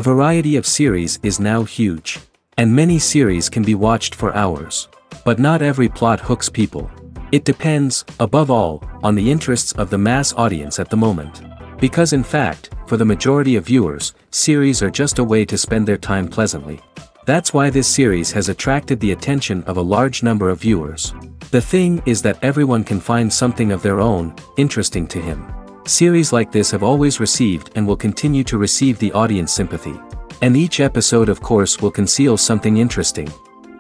variety of series is now huge. And many series can be watched for hours. But not every plot hooks people. It depends, above all, on the interests of the mass audience at the moment. Because in fact, for the majority of viewers, series are just a way to spend their time pleasantly. That's why this series has attracted the attention of a large number of viewers. The thing is that everyone can find something of their own, interesting to him. Series like this have always received and will continue to receive the audience sympathy. And each episode of course will conceal something interesting.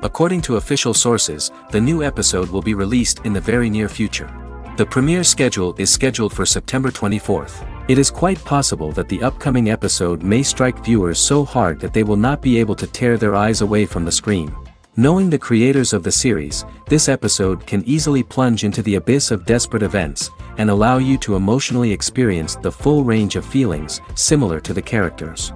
According to official sources, the new episode will be released in the very near future. The premiere schedule is scheduled for September 24th. It is quite possible that the upcoming episode may strike viewers so hard that they will not be able to tear their eyes away from the screen. Knowing the creators of the series, this episode can easily plunge into the abyss of desperate events, and allow you to emotionally experience the full range of feelings, similar to the characters.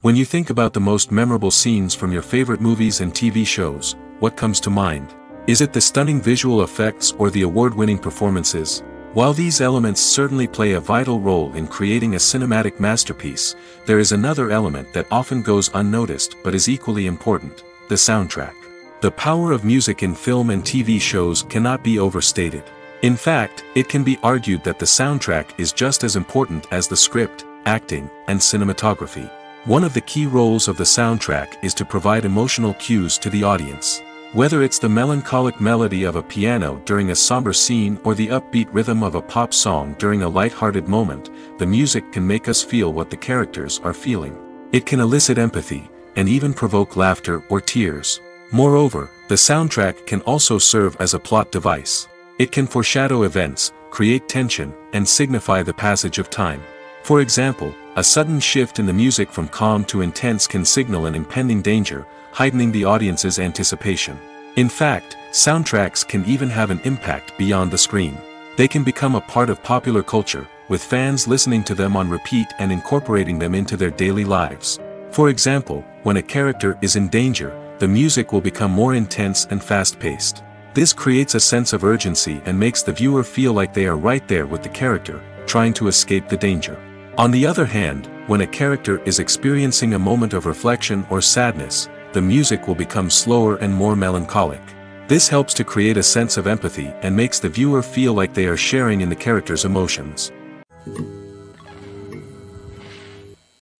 When you think about the most memorable scenes from your favorite movies and TV shows, what comes to mind? Is it the stunning visual effects or the award-winning performances? While these elements certainly play a vital role in creating a cinematic masterpiece, there is another element that often goes unnoticed but is equally important: the soundtrack. The power of music in film and TV shows cannot be overstated. In fact, it can be argued that the soundtrack is just as important as the script, acting, and cinematography. One of the key roles of the soundtrack is to provide emotional cues to the audience. Whether it's the melancholic melody of a piano during a somber scene or the upbeat rhythm of a pop song during a light-hearted moment, the music can make us feel what the characters are feeling. It can elicit empathy, and even provoke laughter or tears. Moreover, the soundtrack can also serve as a plot device. It can foreshadow events, create tension, and signify the passage of time. For example, a sudden shift in the music from calm to intense can signal an impending danger, heightening the audience's anticipation. In fact, soundtracks can even have an impact beyond the screen. They can become a part of popular culture, with fans listening to them on repeat and incorporating them into their daily lives. For example, when a character is in danger, the music will become more intense and fast-paced. This creates a sense of urgency and makes the viewer feel like they are right there with the character, trying to escape the danger. On the other hand, when a character is experiencing a moment of reflection or sadness, the music will become slower and more melancholic. This helps to create a sense of empathy and makes the viewer feel like they are sharing in the character's emotions.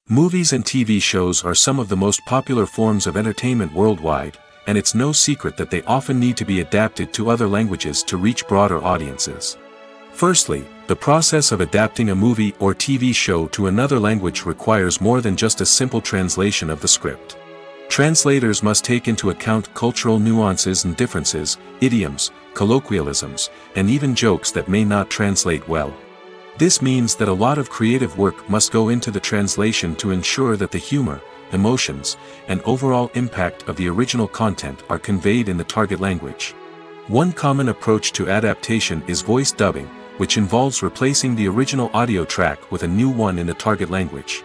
Movies and TV shows are some of the most popular forms of entertainment worldwide, and it's no secret that they often need to be adapted to other languages to reach broader audiences. Firstly, the process of adapting a movie or TV show to another language requires more than just a simple translation of the script. Translators must take into account cultural nuances and differences, idioms, colloquialisms, and even jokes that may not translate well. This means that a lot of creative work must go into the translation to ensure that the humor, emotions, and overall impact of the original content are conveyed in the target language. One common approach to adaptation is voice dubbing, which involves replacing the original audio track with a new one in the target language.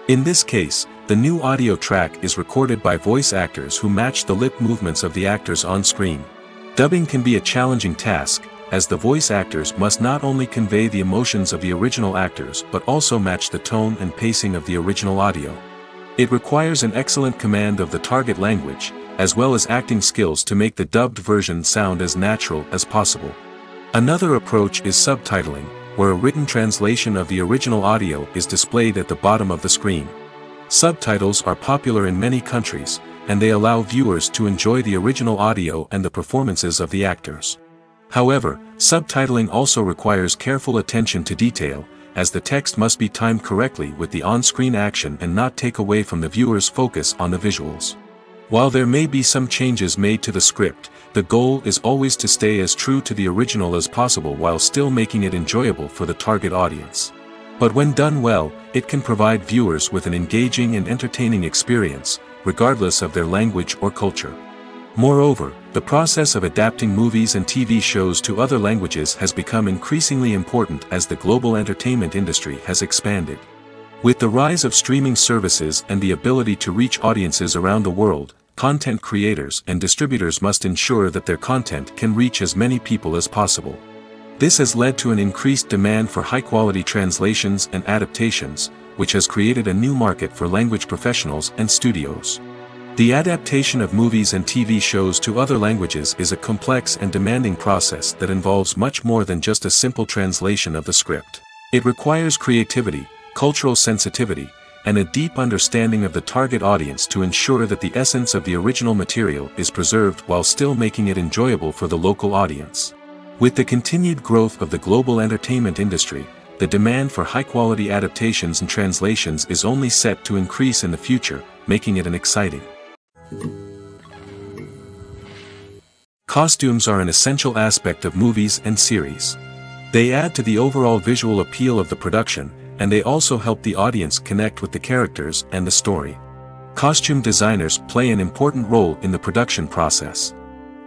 In this case, the new audio track is recorded by voice actors who match the lip movements of the actors on screen. Dubbing can be a challenging task, as the voice actors must not only convey the emotions of the original actors but also match the tone and pacing of the original audio. It requires an excellent command of the target language, as well as acting skills to make the dubbed version sound as natural as possible. Another approach is subtitling, where a written translation of the original audio is displayed at the bottom of the screen. Subtitles are popular in many countries, and they allow viewers to enjoy the original audio and the performances of the actors. However, subtitling also requires careful attention to detail, as the text must be timed correctly with the on-screen action and not take away from the viewer's focus on the visuals. While there may be some changes made to the script, the goal is always to stay as true to the original as possible while still making it enjoyable for the target audience. But when done well, it can provide viewers with an engaging and entertaining experience, regardless of their language or culture. Moreover, the process of adapting movies and TV shows to other languages has become increasingly important as the global entertainment industry has expanded. With the rise of streaming services and the ability to reach audiences around the world, content creators and distributors must ensure that their content can reach as many people as possible. This has led to an increased demand for high-quality translations and adaptations, which has created a new market for language professionals and studios. The adaptation of movies and TV shows to other languages is a complex and demanding process that involves much more than just a simple translation of the script. It requires creativity, cultural sensitivity, and a deep understanding of the target audience to ensure that the essence of the original material is preserved while still making it enjoyable for the local audience. With the continued growth of the global entertainment industry, the demand for high-quality adaptations and translations is only set to increase in the future, making it an exciting. Costumes are an essential aspect of movies and series. They add to the overall visual appeal of the production, and they also help the audience connect with the characters and the story. Costume designers play an important role in the production process.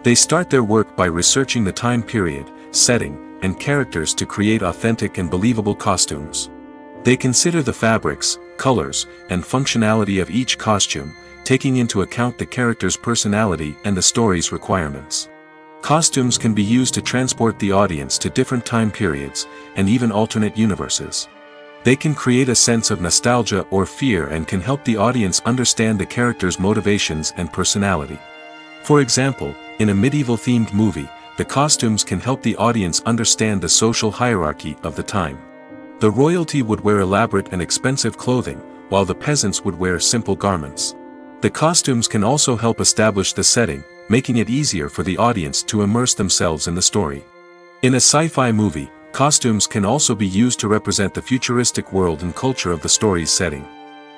They start their work by researching the time period, setting, and characters to create authentic and believable costumes. They consider the fabrics, colors, and functionality of each costume, taking into account the character's personality and the story's requirements. Costumes can be used to transport the audience to different time periods, and even alternate universes. They can create a sense of nostalgia or fear and can help the audience understand the character's motivations and personality. For example, in a medieval-themed movie, the costumes can help the audience understand the social hierarchy of the time. The royalty would wear elaborate and expensive clothing, while the peasants would wear simple garments. The costumes can also help establish the setting, making it easier for the audience to immerse themselves in the story. In a sci-fi movie, costumes can also be used to represent the futuristic world and culture of the story's setting.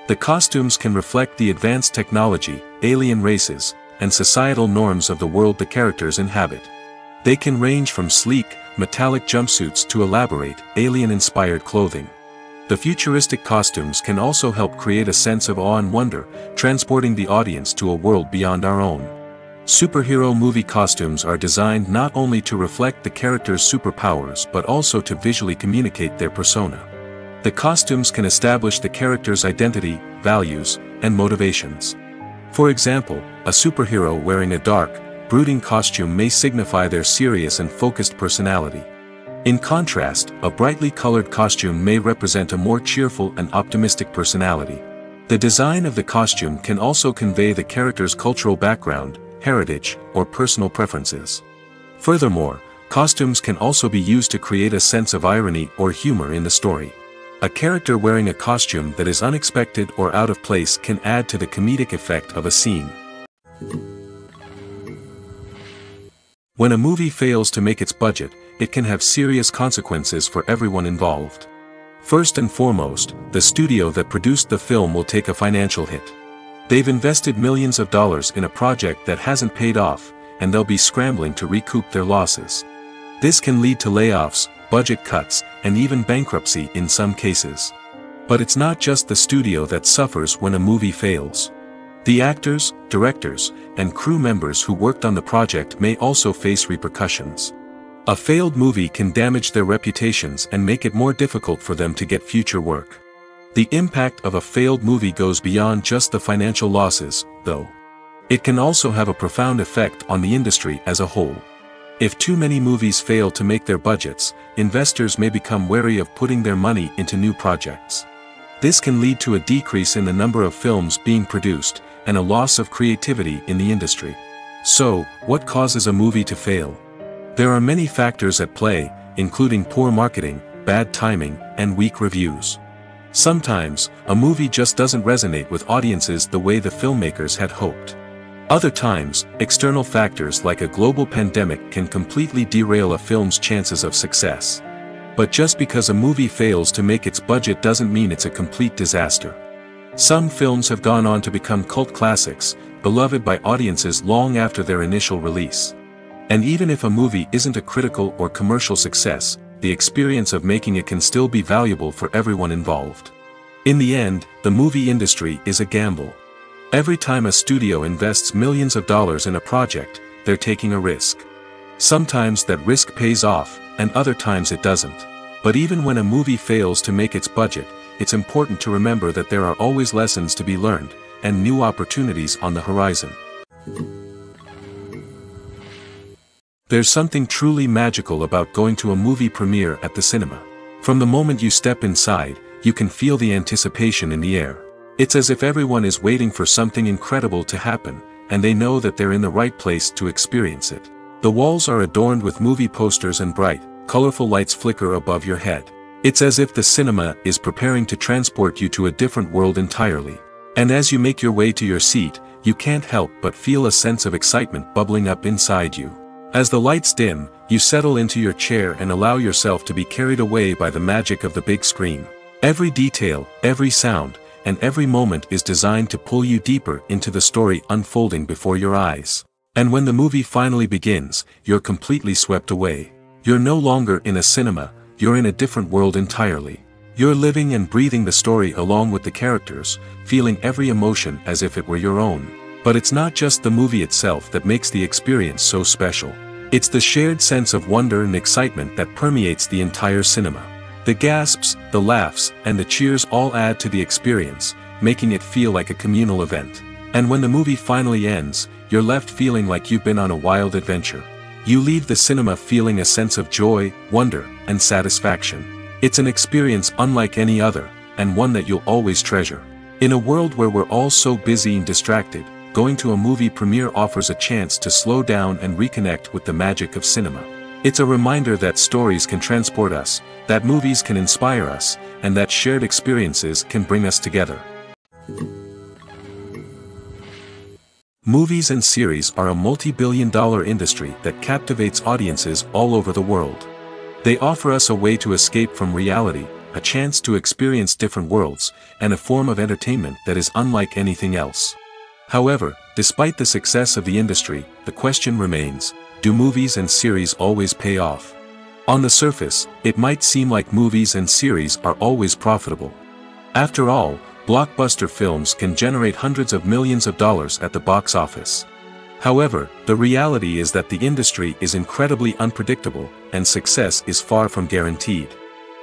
The costumes can reflect the advanced technology, alien races, and societal norms of the world the characters inhabit. They can range from sleek, metallic jumpsuits to elaborate, alien-inspired clothing. The futuristic costumes can also help create a sense of awe and wonder, transporting the audience to a world beyond our own. Superhero movie costumes are designed not only to reflect the character's superpowers but also to visually communicate their persona. The costumes can establish the character's identity, values, and motivations. For example, a superhero wearing a dark, brooding costume may signify their serious and focused personality. In contrast, a brightly colored costume may represent a more cheerful and optimistic personality. The design of the costume can also convey the character's cultural background, heritage, or personal preferences. Furthermore, costumes can also be used to create a sense of irony or humor in the story. A character wearing a costume that is unexpected or out of place can add to the comedic effect of a scene. When a movie fails to make its budget, it can have serious consequences for everyone involved. First and foremost, the studio that produced the film will take a financial hit. They've invested millions of dollars in a project that hasn't paid off, and they'll be scrambling to recoup their losses. This can lead to layoffs, budget cuts, and even bankruptcy in some cases. But it's not just the studio that suffers when a movie fails. The actors, directors, and crew members who worked on the project may also face repercussions. A failed movie can damage their reputations and make it more difficult for them to get future work. The impact of a failed movie goes beyond just the financial losses, though. It can also have a profound effect on the industry as a whole. If too many movies fail to make their budgets, investors may become wary of putting their money into new projects. This can lead to a decrease in the number of films being produced, and a loss of creativity in the industry. So, what causes a movie to fail? There are many factors at play, including poor marketing, bad timing, and weak reviews. Sometimes, a movie just doesn't resonate with audiences the way the filmmakers had hoped. Other times, external factors like a global pandemic can completely derail a film's chances of success. But just because a movie fails to make its budget doesn't mean it's a complete disaster. Some films have gone on to become cult classics, beloved by audiences long after their initial release. And even if a movie isn't a critical or commercial success, the experience of making it can still be valuable for everyone involved. In the end, the movie industry is a gamble. Every time a studio invests millions of dollars in a project, they're taking a risk. Sometimes that risk pays off, and other times it doesn't. But even when a movie fails to make its budget, it's important to remember that there are always lessons to be learned, and new opportunities on the horizon. There's something truly magical about going to a movie premiere at the cinema. From the moment you step inside, you can feel the anticipation in the air. It's as if everyone is waiting for something incredible to happen, and they know that they're in the right place to experience it. The walls are adorned with movie posters and bright, colorful lights flicker above your head. It's as if the cinema is preparing to transport you to a different world entirely. And as you make your way to your seat, you can't help but feel a sense of excitement bubbling up inside you. As the lights dim, you settle into your chair and allow yourself to be carried away by the magic of the big screen. Every detail, every sound, and every moment is designed to pull you deeper into the story unfolding before your eyes. And when the movie finally begins, you're completely swept away. You're no longer in a cinema, you're in a different world entirely. You're living and breathing the story along with the characters, feeling every emotion as if it were your own. But it's not just the movie itself that makes the experience so special. It's the shared sense of wonder and excitement that permeates the entire cinema. The gasps, the laughs, and the cheers all add to the experience, making it feel like a communal event. And when the movie finally ends, you're left feeling like you've been on a wild adventure. You leave the cinema feeling a sense of joy, wonder, and satisfaction. It's an experience unlike any other, and one that you'll always treasure. In a world where we're all so busy and distracted, going to a movie premiere offers a chance to slow down and reconnect with the magic of cinema. It's a reminder that stories can transport us, that movies can inspire us, and that shared experiences can bring us together. Movies and series are a multi-billion-dollar industry that captivates audiences all over the world. They offer us a way to escape from reality, a chance to experience different worlds, and a form of entertainment that is unlike anything else. However, despite the success of the industry, the question remains, do movies and series always pay off? On the surface, it might seem like movies and series are always profitable. After all, blockbuster films can generate hundreds of millions of dollars at the box office. However, the reality is that the industry is incredibly unpredictable, and success is far from guaranteed.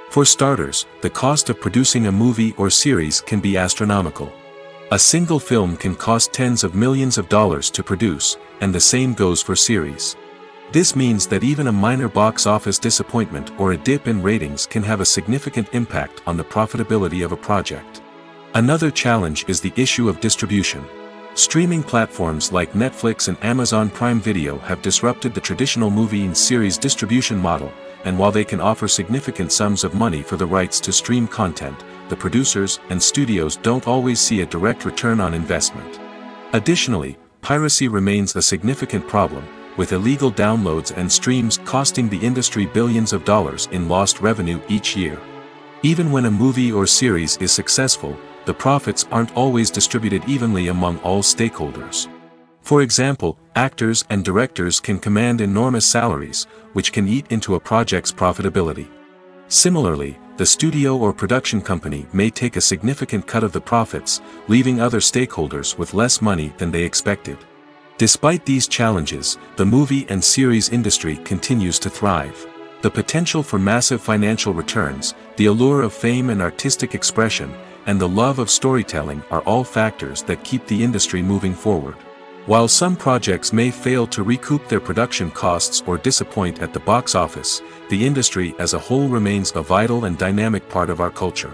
For starters, the cost of producing a movie or series can be astronomical. A single film can cost tens of millions of dollars to produce, and the same goes for series. This means that even a minor box office disappointment or a dip in ratings can have a significant impact on the profitability of a project. Another challenge is the issue of distribution. Streaming platforms like Netflix and Amazon Prime Video have disrupted the traditional movie and series distribution model, and while they can offer significant sums of money for the rights to stream content, the producers and studios don't always see a direct return on investment. Additionally, piracy remains a significant problem, with illegal downloads and streams costing the industry billions of dollars in lost revenue each year. Even when a movie or series is successful, the profits aren't always distributed evenly among all stakeholders. For example, actors and directors can command enormous salaries, which can eat into a project's profitability. Similarly, the studio or production company may take a significant cut of the profits, leaving other stakeholders with less money than they expected. Despite these challenges, the movie and series industry continues to thrive. The potential for massive financial returns, the allure of fame and artistic expression, and the love of storytelling are all factors that keep the industry moving forward. While some projects may fail to recoup their production costs or disappoint at the box office, the industry as a whole remains a vital and dynamic part of our culture.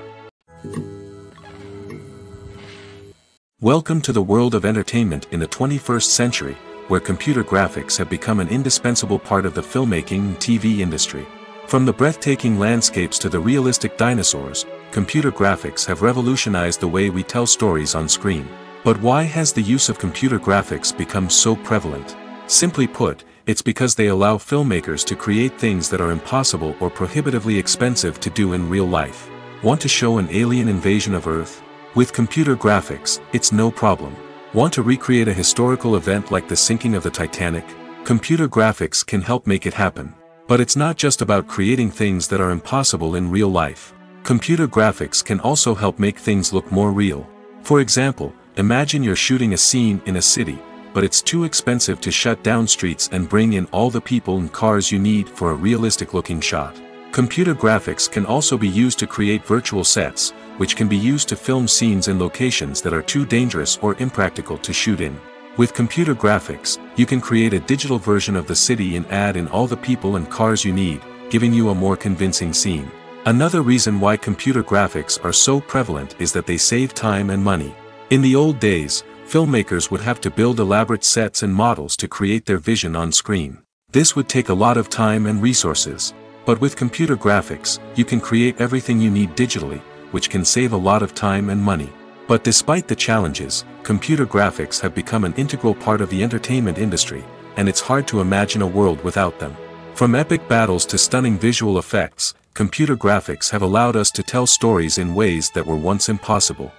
Welcome to the world of entertainment in the 21st century, where computer graphics have become an indispensable part of the filmmaking and TV industry. From the breathtaking landscapes to the realistic dinosaurs, computer graphics have revolutionized the way we tell stories on screen. But why has the use of computer graphics become so prevalent? Simply put, it's because they allow filmmakers to create things that are impossible or prohibitively expensive to do in real life. Want to show an alien invasion of Earth? With computer graphics, it's no problem. Want to recreate a historical event like the sinking of the Titanic? Computer graphics can help make it happen. But it's not just about creating things that are impossible in real life. Computer graphics can also help make things look more real. For example, imagine you're shooting a scene in a city, but it's too expensive to shut down streets and bring in all the people and cars you need for a realistic-looking shot. Computer graphics can also be used to create virtual sets, which can be used to film scenes in locations that are too dangerous or impractical to shoot in. With computer graphics, you can create a digital version of the city and add in all the people and cars you need, giving you a more convincing scene. Another reason why computer graphics are so prevalent is that they save time and money. In the old days, filmmakers would have to build elaborate sets and models to create their vision on screen. This would take a lot of time and resources. But with computer graphics, you can create everything you need digitally, which can save a lot of time and money. But despite the challenges, computer graphics have become an integral part of the entertainment industry, and it's hard to imagine a world without them. From epic battles to stunning visual effects, computer graphics have allowed us to tell stories in ways that were once impossible.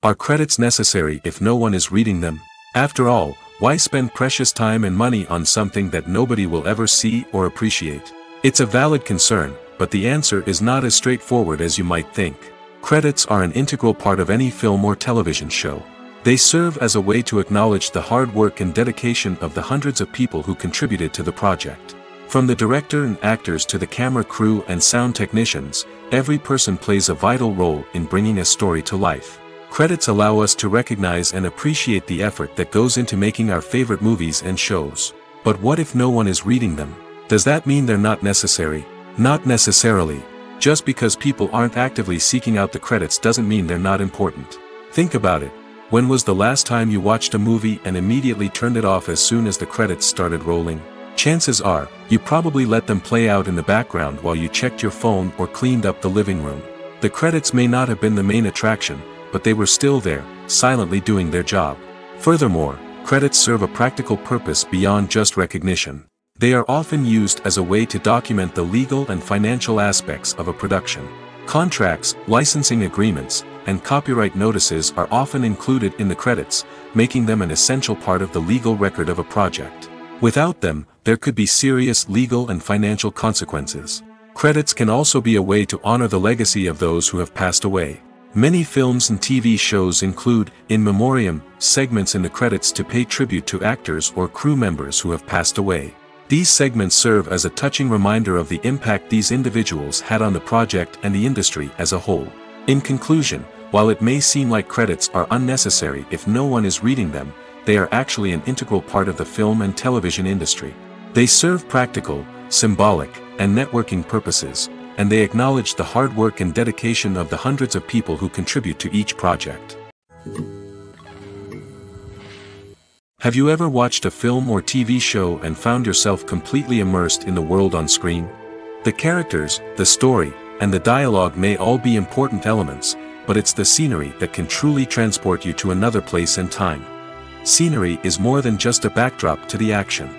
Are credits necessary if no one is reading them? After all, why spend precious time and money on something that nobody will ever see or appreciate? It's a valid concern, but the answer is not as straightforward as you might think. Credits are an integral part of any film or television show. They serve as a way to acknowledge the hard work and dedication of the hundreds of people who contributed to the project. From the director and actors to the camera crew and sound technicians, every person plays a vital role in bringing a story to life. Credits allow us to recognize and appreciate the effort that goes into making our favorite movies and shows. But what if no one is reading them? Does that mean they're not necessary? Not necessarily. Just because people aren't actively seeking out the credits doesn't mean they're not important. Think about it. When was the last time you watched a movie and immediately turned it off as soon as the credits started rolling? Chances are, you probably let them play out in the background while you checked your phone or cleaned up the living room. The credits may not have been the main attraction, but they were still there, silently doing their job. Furthermore, credits serve a practical purpose beyond just recognition. They are often used as a way to document the legal and financial aspects of a production. Contracts, licensing agreements, and copyright notices are often included in the credits, making them an essential part of the legal record of a project. Without them, there could be serious legal and financial consequences. Credits can also be a way to honor the legacy of those who have passed away. Many films and TV shows include, in memoriam, segments in the credits to pay tribute to actors or crew members who have passed away. These segments serve as a touching reminder of the impact these individuals had on the project and the industry as a whole. In conclusion, while it may seem like credits are unnecessary if no one is reading them, they are actually an integral part of the film and television industry. They serve practical, symbolic, and networking purposes, and they acknowledge the hard work and dedication of the hundreds of people who contribute to each project. Have you ever watched a film or TV show and found yourself completely immersed in the world on screen? The characters, the story, and the dialogue may all be important elements, but it's the scenery that can truly transport you to another place and time. Scenery is more than just a backdrop to the action.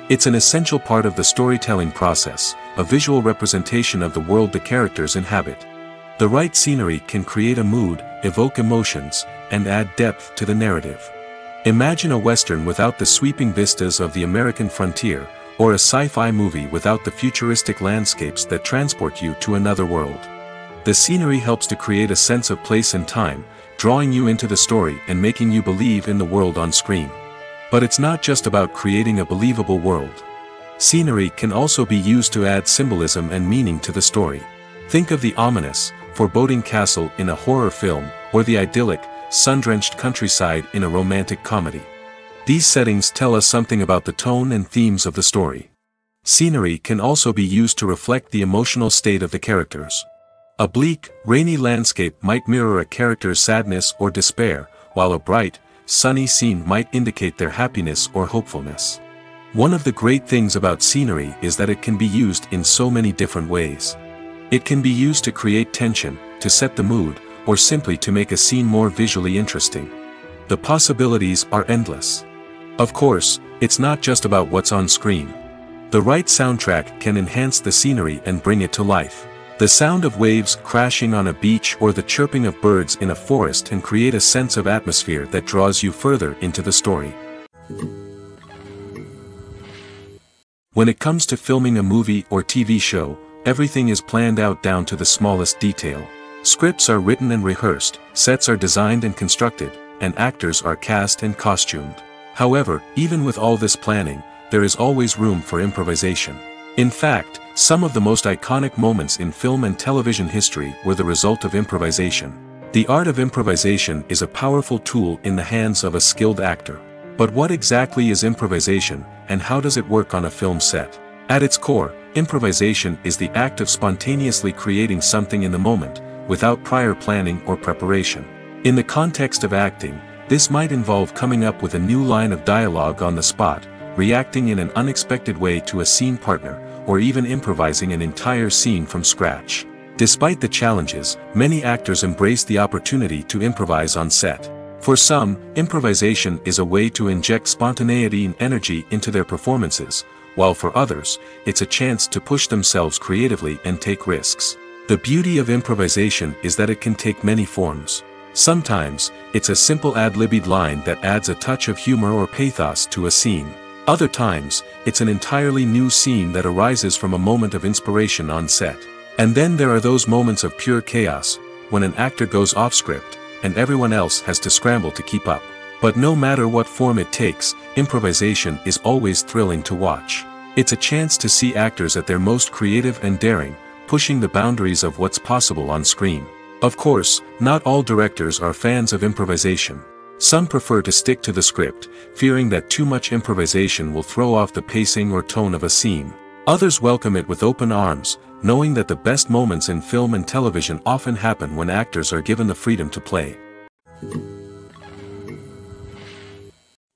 It's an essential part of the storytelling process, a visual representation of the world the characters inhabit. The right scenery can create a mood, evoke emotions, and add depth to the narrative. Imagine a Western without the sweeping vistas of the American frontier, or a sci-fi movie without the futuristic landscapes that transport you to another world. The scenery helps to create a sense of place and time, drawing you into the story and making you believe in the world on screen. But it's not just about creating a believable world. Scenery can also be used to add symbolism and meaning to the story. Think of the ominous, foreboding castle in a horror film, or the idyllic, sun-drenched countryside in a romantic comedy. These settings tell us something about the tone and themes of the story. Scenery can also be used to reflect the emotional state of the characters. A bleak, rainy landscape might mirror a character's sadness or despair, while a bright, sunny scene might indicate their happiness or hopefulness. One of the great things about scenery is that it can be used in so many different ways. It can be used to create tension, to set the mood, or simply to make a scene more visually interesting. The possibilities are endless. Of course, it's not just about what's on screen. The right soundtrack can enhance the scenery and bring it to life. The sound of waves crashing on a beach or the chirping of birds in a forest can create a sense of atmosphere that draws you further into the story. When it comes to filming a movie or TV show, everything is planned out down to the smallest detail. Scripts are written and rehearsed, sets are designed and constructed, and actors are cast and costumed. However, even with all this planning, there is always room for improvisation. In fact, some of the most iconic moments in film and television history were the result of improvisation. The art of improvisation is a powerful tool in the hands of a skilled actor. But what exactly is improvisation, and how does it work on a film set? At its core, improvisation is the act of spontaneously creating something in the moment, without prior planning or preparation. In the context of acting, this might involve coming up with a new line of dialogue on the spot, reacting in an unexpected way to a scene partner, or even improvising an entire scene from scratch. Despite the challenges, many actors embrace the opportunity to improvise on set. For some, improvisation is a way to inject spontaneity and energy into their performances, while for others, it's a chance to push themselves creatively and take risks. The beauty of improvisation is that it can take many forms. Sometimes, it's a simple ad-libbed line that adds a touch of humor or pathos to a scene. Other times, it's an entirely new scene that arises from a moment of inspiration on set. And then there are those moments of pure chaos, when an actor goes off script, and everyone else has to scramble to keep up. But no matter what form it takes, improvisation is always thrilling to watch. It's a chance to see actors at their most creative and daring, pushing the boundaries of what's possible on screen. Of course, not all directors are fans of improvisation. Some prefer to stick to the script, fearing that too much improvisation will throw off the pacing or tone of a scene. Others welcome it with open arms, knowing that the best moments in film and television often happen when actors are given the freedom to play.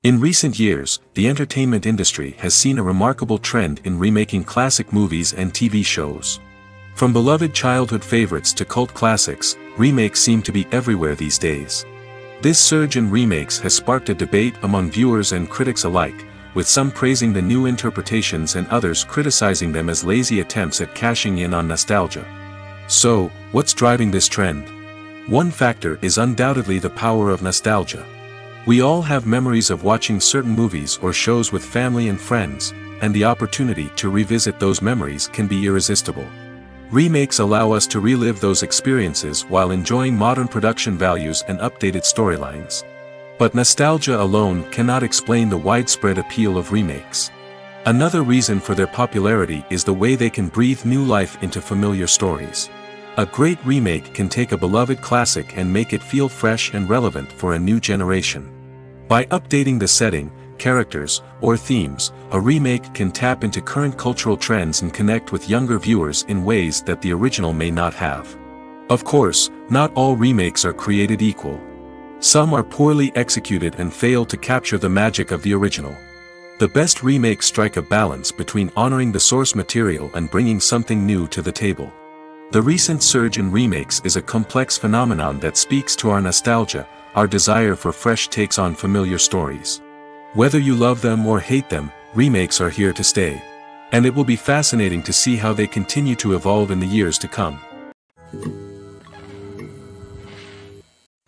In recent years, the entertainment industry has seen a remarkable trend in remaking classic movies and TV shows. From beloved childhood favorites to cult classics, remakes seem to be everywhere these days. This surge in remakes has sparked a debate among viewers and critics alike, with some praising the new interpretations and others criticizing them as lazy attempts at cashing in on nostalgia. So, what's driving this trend? One factor is undoubtedly the power of nostalgia. We all have memories of watching certain movies or shows with family and friends, and the opportunity to revisit those memories can be irresistible. Remakes allow us to relive those experiences while enjoying modern production values and updated storylines. But nostalgia alone cannot explain the widespread appeal of remakes. Another reason for their popularity is the way they can breathe new life into familiar stories. A great remake can take a beloved classic and make it feel fresh and relevant for a new generation. By updating the setting, characters, or themes, a remake can tap into current cultural trends and connect with younger viewers in ways that the original may not have. Of course, not all remakes are created equal. Some are poorly executed and fail to capture the magic of the original. The best remakes strike a balance between honoring the source material and bringing something new to the table. The recent surge in remakes is a complex phenomenon that speaks to our nostalgia, our desire for fresh takes on familiar stories. Whether you love them or hate them, remakes are here to stay. And it will be fascinating to see how they continue to evolve in the years to come.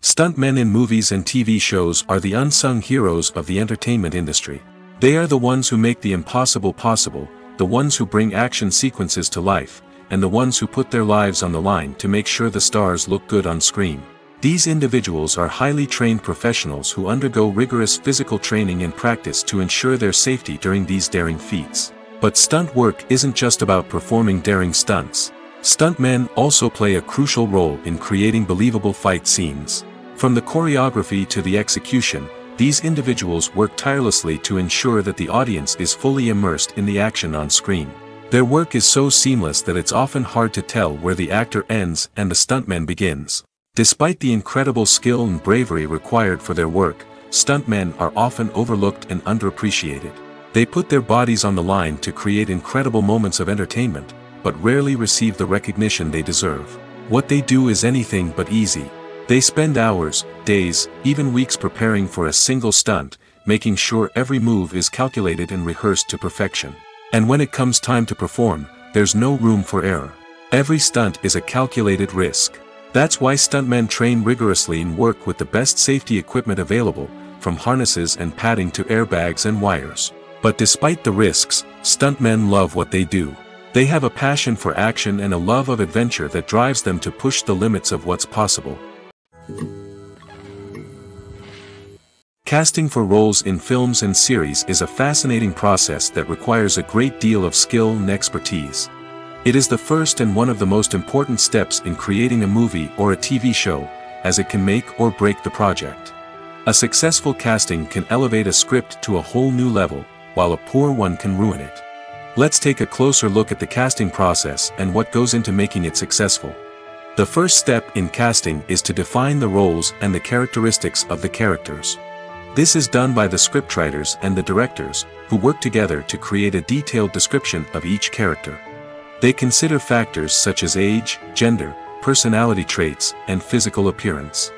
Stuntmen in movies and TV shows are the unsung heroes of the entertainment industry. They are the ones who make the impossible possible, the ones who bring action sequences to life, and the ones who put their lives on the line to make sure the stars look good on screen. These individuals are highly trained professionals who undergo rigorous physical training and practice to ensure their safety during these daring feats. But stunt work isn't just about performing daring stunts. Stuntmen also play a crucial role in creating believable fight scenes. From the choreography to the execution, these individuals work tirelessly to ensure that the audience is fully immersed in the action on screen. Their work is so seamless that it's often hard to tell where the actor ends and the stuntman begins. Despite the incredible skill and bravery required for their work, stuntmen are often overlooked and underappreciated. They put their bodies on the line to create incredible moments of entertainment, but rarely receive the recognition they deserve. What they do is anything but easy. They spend hours, days, even weeks preparing for a single stunt, making sure every move is calculated and rehearsed to perfection. And when it comes time to perform, there's no room for error. Every stunt is a calculated risk. That's why stuntmen train rigorously and work with the best safety equipment available, from harnesses and padding to airbags and wires. But despite the risks, stuntmen love what they do. They have a passion for action and a love of adventure that drives them to push the limits of what's possible. Casting for roles in films and series is a fascinating process that requires a great deal of skill and expertise. It is the first and one of the most important steps in creating a movie or a TV show, as it can make or break the project. A successful casting can elevate a script to a whole new level, while a poor one can ruin it. Let's take a closer look at the casting process and what goes into making it successful. The first step in casting is to define the roles and the characteristics of the characters. This is done by the scriptwriters and the directors, who work together to create a detailed description of each character. They consider factors such as age, gender, personality traits, and physical appearance.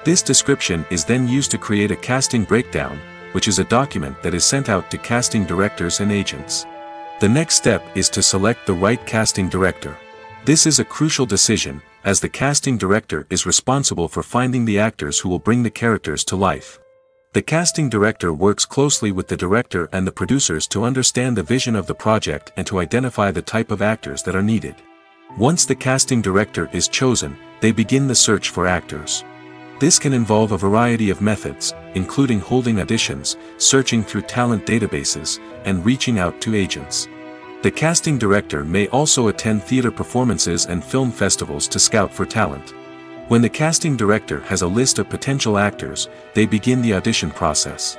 This description is then used to create a casting breakdown, which is a document that is sent out to casting directors and agents. The next step is to select the right casting director. This is a crucial decision, as the casting director is responsible for finding the actors who will bring the characters to life. The casting director works closely with the director and the producers to understand the vision of the project and to identify the type of actors that are needed. Once the casting director is chosen, they begin the search for actors. This can involve a variety of methods, including holding auditions, searching through talent databases, and reaching out to agents. The casting director may also attend theater performances and film festivals to scout for talent. When the casting director has a list of potential actors, they begin the audition process.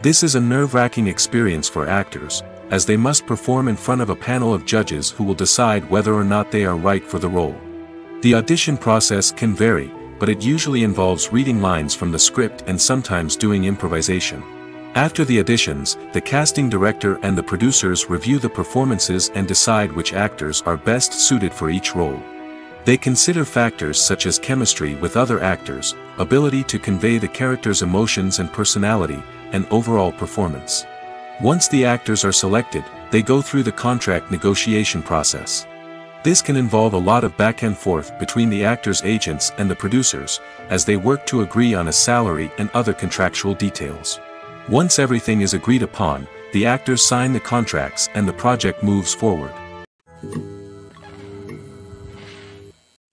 This is a nerve-wracking experience for actors, as they must perform in front of a panel of judges who will decide whether or not they are right for the role. The audition process can vary, but it usually involves reading lines from the script and sometimes doing improvisation. After the auditions, the casting director and the producers review the performances and decide which actors are best suited for each role. They consider factors such as chemistry with other actors, ability to convey the character's emotions and personality, and overall performance. Once the actors are selected, they go through the contract negotiation process. This can involve a lot of back and forth between the actors' agents and the producers, as they work to agree on a salary and other contractual details. Once everything is agreed upon, the actors sign the contracts and the project moves forward.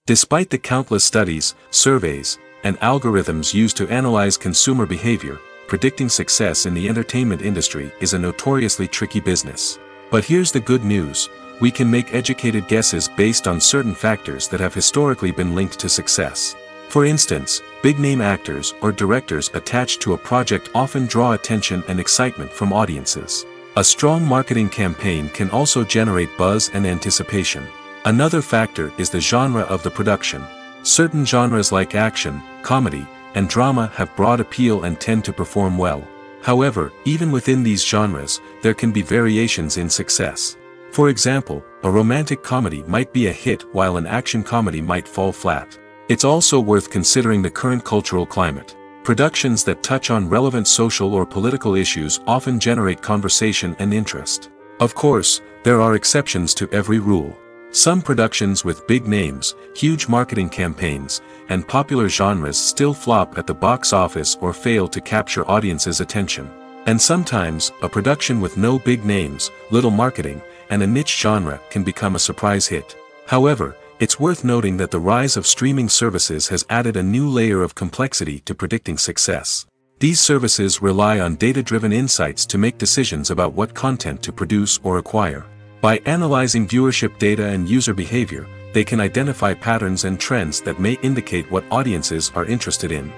Despite the countless studies, surveys, and algorithms used to analyze consumer behavior, predicting success in the entertainment industry is a notoriously tricky business. But here's the good news: we can make educated guesses based on certain factors that have historically been linked to success. For instance, big-name actors or directors attached to a project often draw attention and excitement from audiences. A strong marketing campaign can also generate buzz and anticipation. Another factor is the genre of the production. Certain genres like action, comedy, and drama have broad appeal and tend to perform well. However, even within these genres, there can be variations in success. For example, a romantic comedy might be a hit while an action comedy might fall flat. It's also worth considering the current cultural climate. Productions that touch on relevant social or political issues often generate conversation and interest. Of course, there are exceptions to every rule. Some productions with big names, huge marketing campaigns, and popular genres still flop at the box office or fail to capture audiences' attention. And sometimes, a production with no big names, little marketing, and a niche genre can become a surprise hit. However, it's worth noting that the rise of streaming services has added a new layer of complexity to predicting success. These services rely on data-driven insights to make decisions about what content to produce or acquire. By analyzing viewership data and user behavior, they can identify patterns and trends that may indicate what audiences are interested in.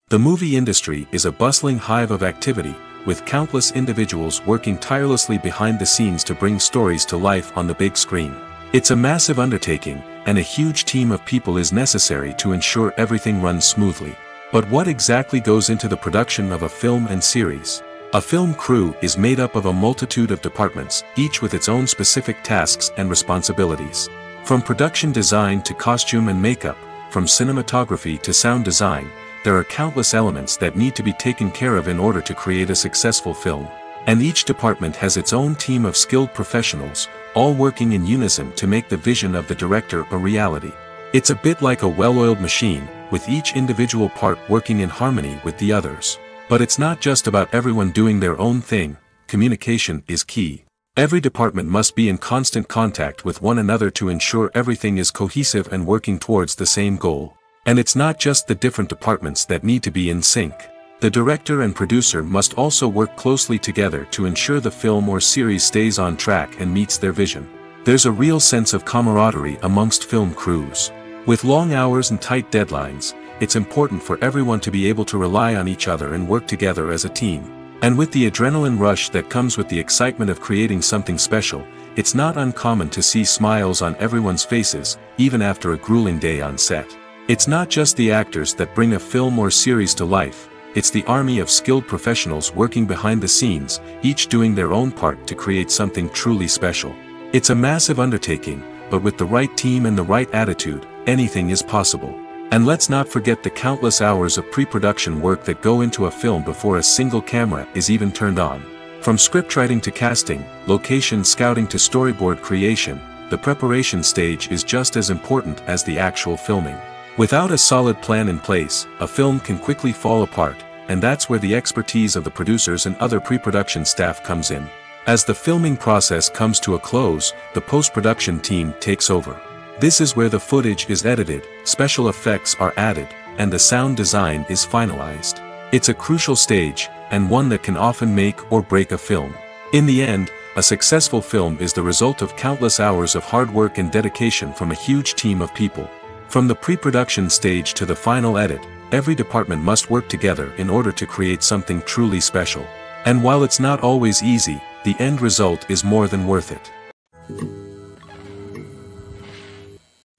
The movie industry is a bustling hive of activity, with countless individuals working tirelessly behind the scenes to bring stories to life on the big screen. It's a massive undertaking, and a huge team of people is necessary to ensure everything runs smoothly. But what exactly goes into the production of a film and series? A film crew is made up of a multitude of departments, each with its own specific tasks and responsibilities. From production design to costume and makeup, from cinematography to sound design, there are countless elements that need to be taken care of in order to create a successful film. And each department has its own team of skilled professionals, all working in unison to make the vision of the director a reality. It's a bit like a well-oiled machine, with each individual part working in harmony with the others. But it's not just about everyone doing their own thing. Communication is key. Every department must be in constant contact with one another to ensure everything is cohesive and working towards the same goal. And it's not just the different departments that need to be in sync. The director and producer must also work closely together to ensure the film or series stays on track and meets their vision. There's a real sense of camaraderie amongst film crews. With long hours and tight deadlines, it's important for everyone to be able to rely on each other and work together as a team. And with the adrenaline rush that comes with the excitement of creating something special, it's not uncommon to see smiles on everyone's faces, even after a grueling day on set. It's not just the actors that bring a film or series to life, it's the army of skilled professionals working behind the scenes, each doing their own part to create something truly special. It's a massive undertaking, but with the right team and the right attitude, anything is possible. And let's not forget the countless hours of pre-production work that go into a film before a single camera is even turned on. From scriptwriting to casting, location scouting to storyboard creation, the preparation stage is just as important as the actual filming. Without a solid plan in place, a film can quickly fall apart, and that's where the expertise of the producers and other pre-production staff comes in. As the filming process comes to a close, the post-production team takes over. This is where the footage is edited, special effects are added, and the sound design is finalized. It's a crucial stage, and one that can often make or break a film. In the end, a successful film is the result of countless hours of hard work and dedication from a huge team of people. From the pre-production stage to the final edit, every department must work together in order to create something truly special. And while it's not always easy, the end result is more than worth it.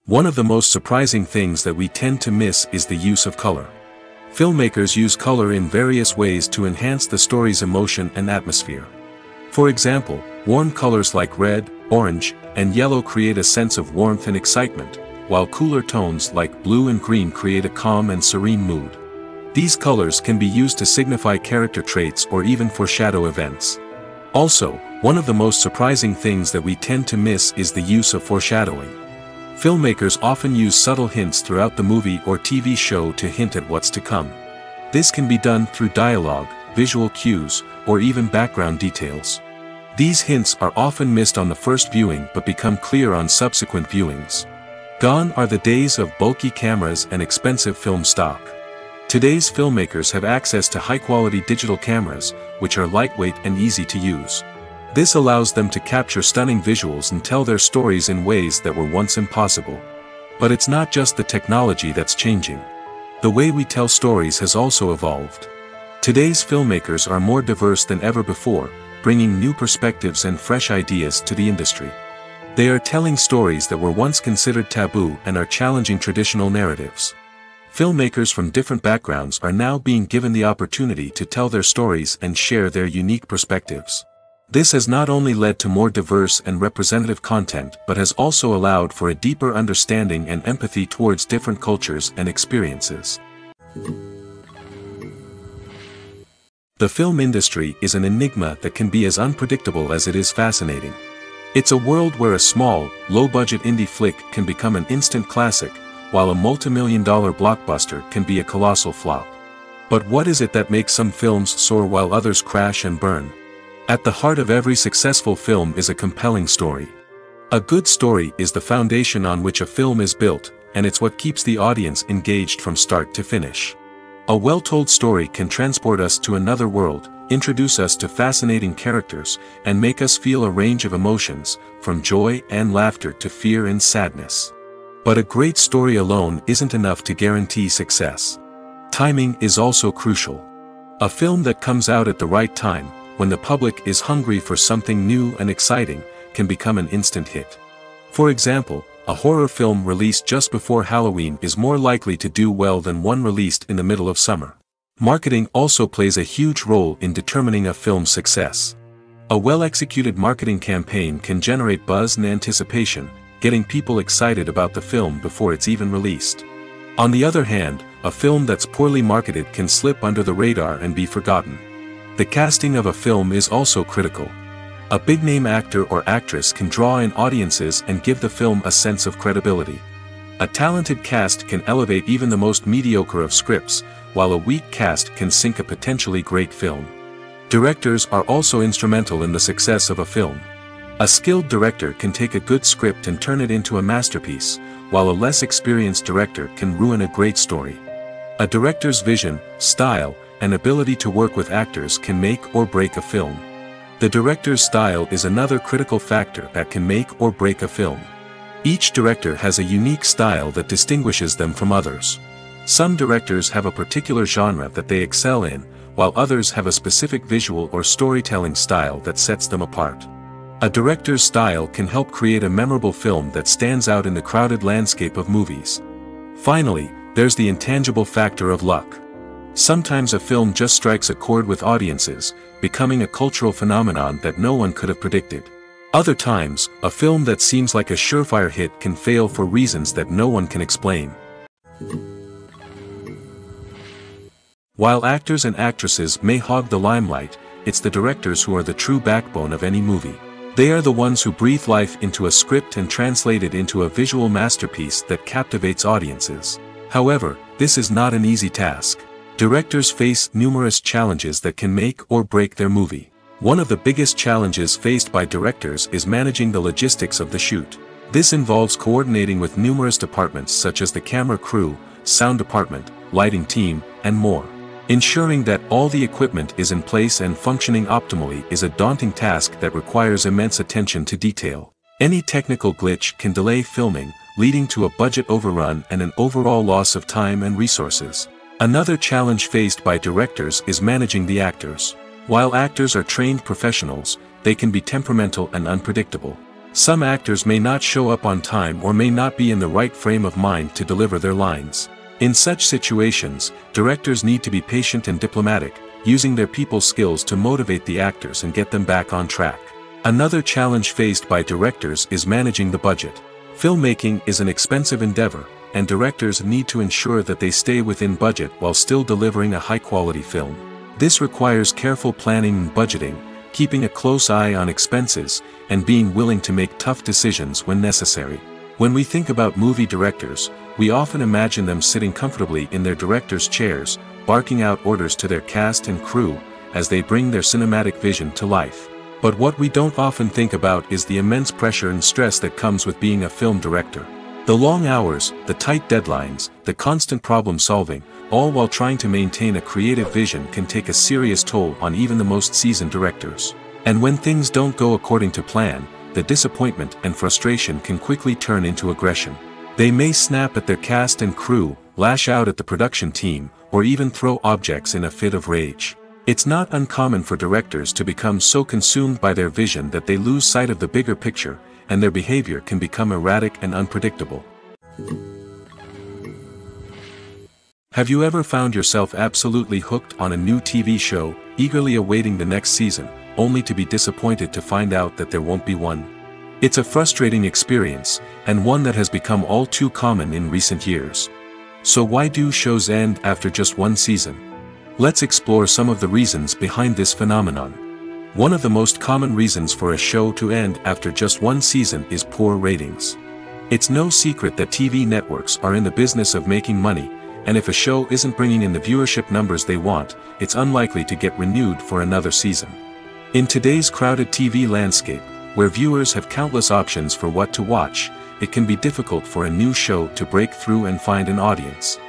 One of the most surprising things that we tend to miss is the use of color. Filmmakers use color in various ways to enhance the story's emotion and atmosphere. For example, warm colors like red, orange, and yellow create a sense of warmth and excitement, while cooler tones like blue and green create a calm and serene mood. These colors can be used to signify character traits or even foreshadow events. Also, one of the most surprising things that we tend to miss is the use of foreshadowing. Filmmakers often use subtle hints throughout the movie or TV show to hint at what's to come. This can be done through dialogue, visual cues, or even background details. These hints are often missed on the first viewing but become clear on subsequent viewings. Gone are the days of bulky cameras and expensive film stock. Today's filmmakers have access to high-quality digital cameras, which are lightweight and easy to use. This allows them to capture stunning visuals and tell their stories in ways that were once impossible. But it's not just the technology that's changing. The way we tell stories has also evolved. Today's filmmakers are more diverse than ever before, bringing new perspectives and fresh ideas to the industry. They are telling stories that were once considered taboo and are challenging traditional narratives. Filmmakers from different backgrounds are now being given the opportunity to tell their stories and share their unique perspectives. This has not only led to more diverse and representative content but has also allowed for a deeper understanding and empathy towards different cultures and experiences. The film industry is an enigma that can be as unpredictable as it is fascinating. It's a world where a small, low-budget indie flick can become an instant classic, while a multi-million-dollar blockbuster can be a colossal flop. But what is it that makes some films soar while others crash and burn? At the heart of every successful film is a compelling story. A good story is the foundation on which a film is built, and it's what keeps the audience engaged from start to finish. A well-told story can transport us to another world, introduce us to fascinating characters, and make us feel a range of emotions, from joy and laughter to fear and sadness. But a great story alone isn't enough to guarantee success. Timing is also crucial. A film that comes out at the right time, when the public is hungry for something new and exciting, can become an instant hit. For example, a horror film released just before Halloween is more likely to do well than one released in the middle of summer. Marketing also plays a huge role in determining a film's success. A well-executed marketing campaign can generate buzz and anticipation, getting people excited about the film before it's even released. On the other hand, a film that's poorly marketed can slip under the radar and be forgotten. The casting of a film is also critical. A big-name actor or actress can draw in audiences and give the film a sense of credibility. A talented cast can elevate even the most mediocre of scripts, while a weak cast can sink a potentially great film. Directors are also instrumental in the success of a film. A skilled director can take a good script and turn it into a masterpiece, while a less experienced director can ruin a great story. A director's vision, style, and ability to work with actors can make or break a film. The director's style is another critical factor that can make or break a film. Each director has a unique style that distinguishes them from others. Some directors have a particular genre that they excel in, while others have a specific visual or storytelling style that sets them apart. A director's style can help create a memorable film that stands out in the crowded landscape of movies. Finally, there's the intangible factor of luck. Sometimes a film just strikes a chord with audiences, becoming a cultural phenomenon that no one could have predicted. Other times, a film that seems like a surefire hit can fail for reasons that no one can explain. While actors and actresses may hog the limelight, it's the directors who are the true backbone of any movie. They are the ones who breathe life into a script and translate it into a visual masterpiece that captivates audiences. However, this is not an easy task. Directors face numerous challenges that can make or break their movie. One of the biggest challenges faced by directors is managing the logistics of the shoot. This involves coordinating with numerous departments such as the camera crew, sound department, lighting team, and more. Ensuring that all the equipment is in place and functioning optimally is a daunting task that requires immense attention to detail. Any technical glitch can delay filming, leading to a budget overrun and an overall loss of time and resources. Another challenge faced by directors is managing the actors. While actors are trained professionals, they can be temperamental and unpredictable. Some actors may not show up on time or may not be in the right frame of mind to deliver their lines. In such situations, directors need to be patient and diplomatic, using their people skills to motivate the actors and get them back on track. Another challenge faced by directors is managing the budget. Filmmaking is an expensive endeavor, and directors need to ensure that they stay within budget while still delivering a high-quality film. This requires careful planning and budgeting, keeping a close eye on expenses, and being willing to make tough decisions when necessary. When we think about movie directors, we often imagine them sitting comfortably in their director's chairs, barking out orders to their cast and crew, as they bring their cinematic vision to life. But what we don't often think about is the immense pressure and stress that comes with being a film director. The long hours, the tight deadlines, the constant problem solving, all while trying to maintain a creative vision can take a serious toll on even the most seasoned directors. And when things don't go according to plan, the disappointment and frustration can quickly turn into aggression. They may snap at their cast and crew, lash out at the production team, or even throw objects in a fit of rage. It's not uncommon for directors to become so consumed by their vision that they lose sight of the bigger picture, and their behavior can become erratic and unpredictable. Have you ever found yourself absolutely hooked on a new TV show, eagerly awaiting the next season, only to be disappointed to find out that there won't be one? It's a frustrating experience, and one that has become all too common in recent years. So why do shows end after just one season? Let's explore some of the reasons behind this phenomenon. One of the most common reasons for a show to end after just one season is poor ratings. It's no secret that TV networks are in the business of making money, and if a show isn't bringing in the viewership numbers they want, it's unlikely to get renewed for another season. In today's crowded TV landscape, where viewers have countless options for what to watch, it can be difficult for a new show to break through and find an audience.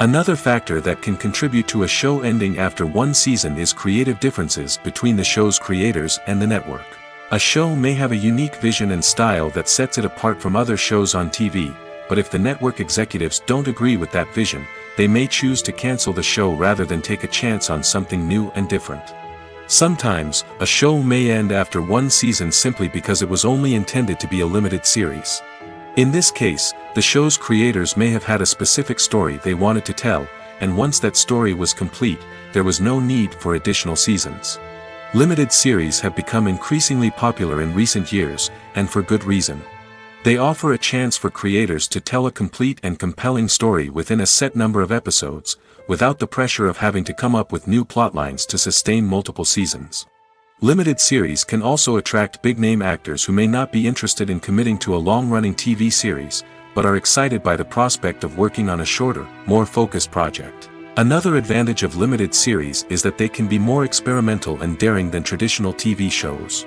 Another factor that can contribute to a show ending after one season is creative differences between the show's creators and the network. A show may have a unique vision and style that sets it apart from other shows on TV, but if the network executives don't agree with that vision, they may choose to cancel the show rather than take a chance on something new and different. Sometimes, a show may end after one season simply because it was only intended to be a limited series. In this case, the show's creators may have had a specific story they wanted to tell, and once that story was complete, there was no need for additional seasons. Limited series have become increasingly popular in recent years, and for good reason. They offer a chance for creators to tell a complete and compelling story within a set number of episodes, without the pressure of having to come up with new plotlines to sustain multiple seasons. Limited series can also attract big-name actors who may not be interested in committing to a long-running TV series, but are excited by the prospect of working on a shorter, more focused project. Another advantage of limited series is that they can be more experimental and daring than traditional TV shows.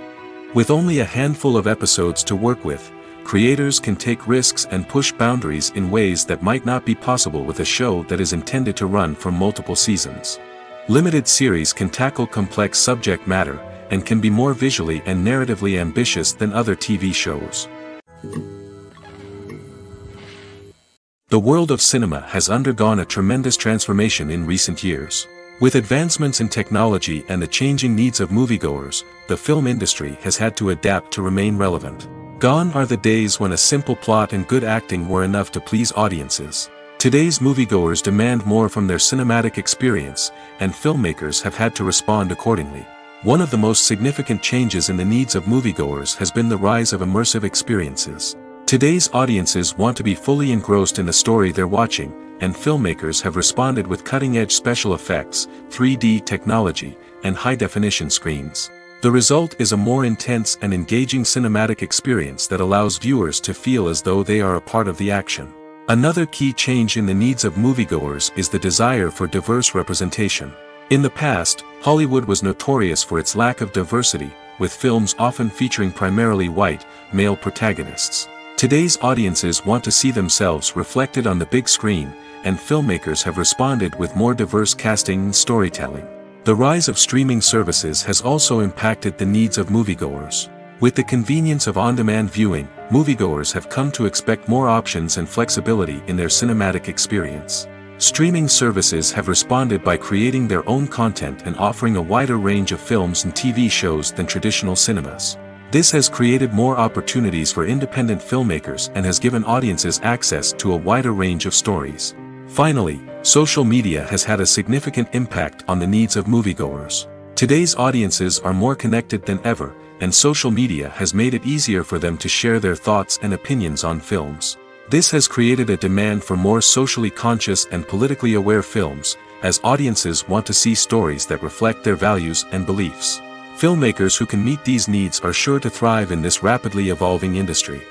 With only a handful of episodes to work with, creators can take risks and push boundaries in ways that might not be possible with a show that is intended to run for multiple seasons. Limited series can tackle complex subject matter, and can be more visually and narratively ambitious than other TV shows. The world of cinema has undergone a tremendous transformation in recent years. With advancements in technology and the changing needs of moviegoers, the film industry has had to adapt to remain relevant. Gone are the days when a simple plot and good acting were enough to please audiences. Today's moviegoers demand more from their cinematic experience, and filmmakers have had to respond accordingly. One of the most significant changes in the needs of moviegoers has been the rise of immersive experiences. Today's audiences want to be fully engrossed in the story they're watching, and filmmakers have responded with cutting-edge special effects, 3D technology, and high-definition screens. The result is a more intense and engaging cinematic experience that allows viewers to feel as though they are a part of the action. Another key change in the needs of moviegoers is the desire for diverse representation. In the past, Hollywood was notorious for its lack of diversity, with films often featuring primarily white, male protagonists. Today's audiences want to see themselves reflected on the big screen, and filmmakers have responded with more diverse casting and storytelling. The rise of streaming services has also impacted the needs of moviegoers. With the convenience of on-demand viewing, moviegoers have come to expect more options and flexibility in their cinematic experience. Streaming services have responded by creating their own content and offering a wider range of films and TV shows than traditional cinemas. This has created more opportunities for independent filmmakers and has given audiences access to a wider range of stories. Finally, social media has had a significant impact on the needs of moviegoers. Today's audiences are more connected than ever, and social media has made it easier for them to share their thoughts and opinions on films. This has created a demand for more socially conscious and politically aware films, as audiences want to see stories that reflect their values and beliefs. Filmmakers who can meet these needs are sure to thrive in this rapidly evolving industry.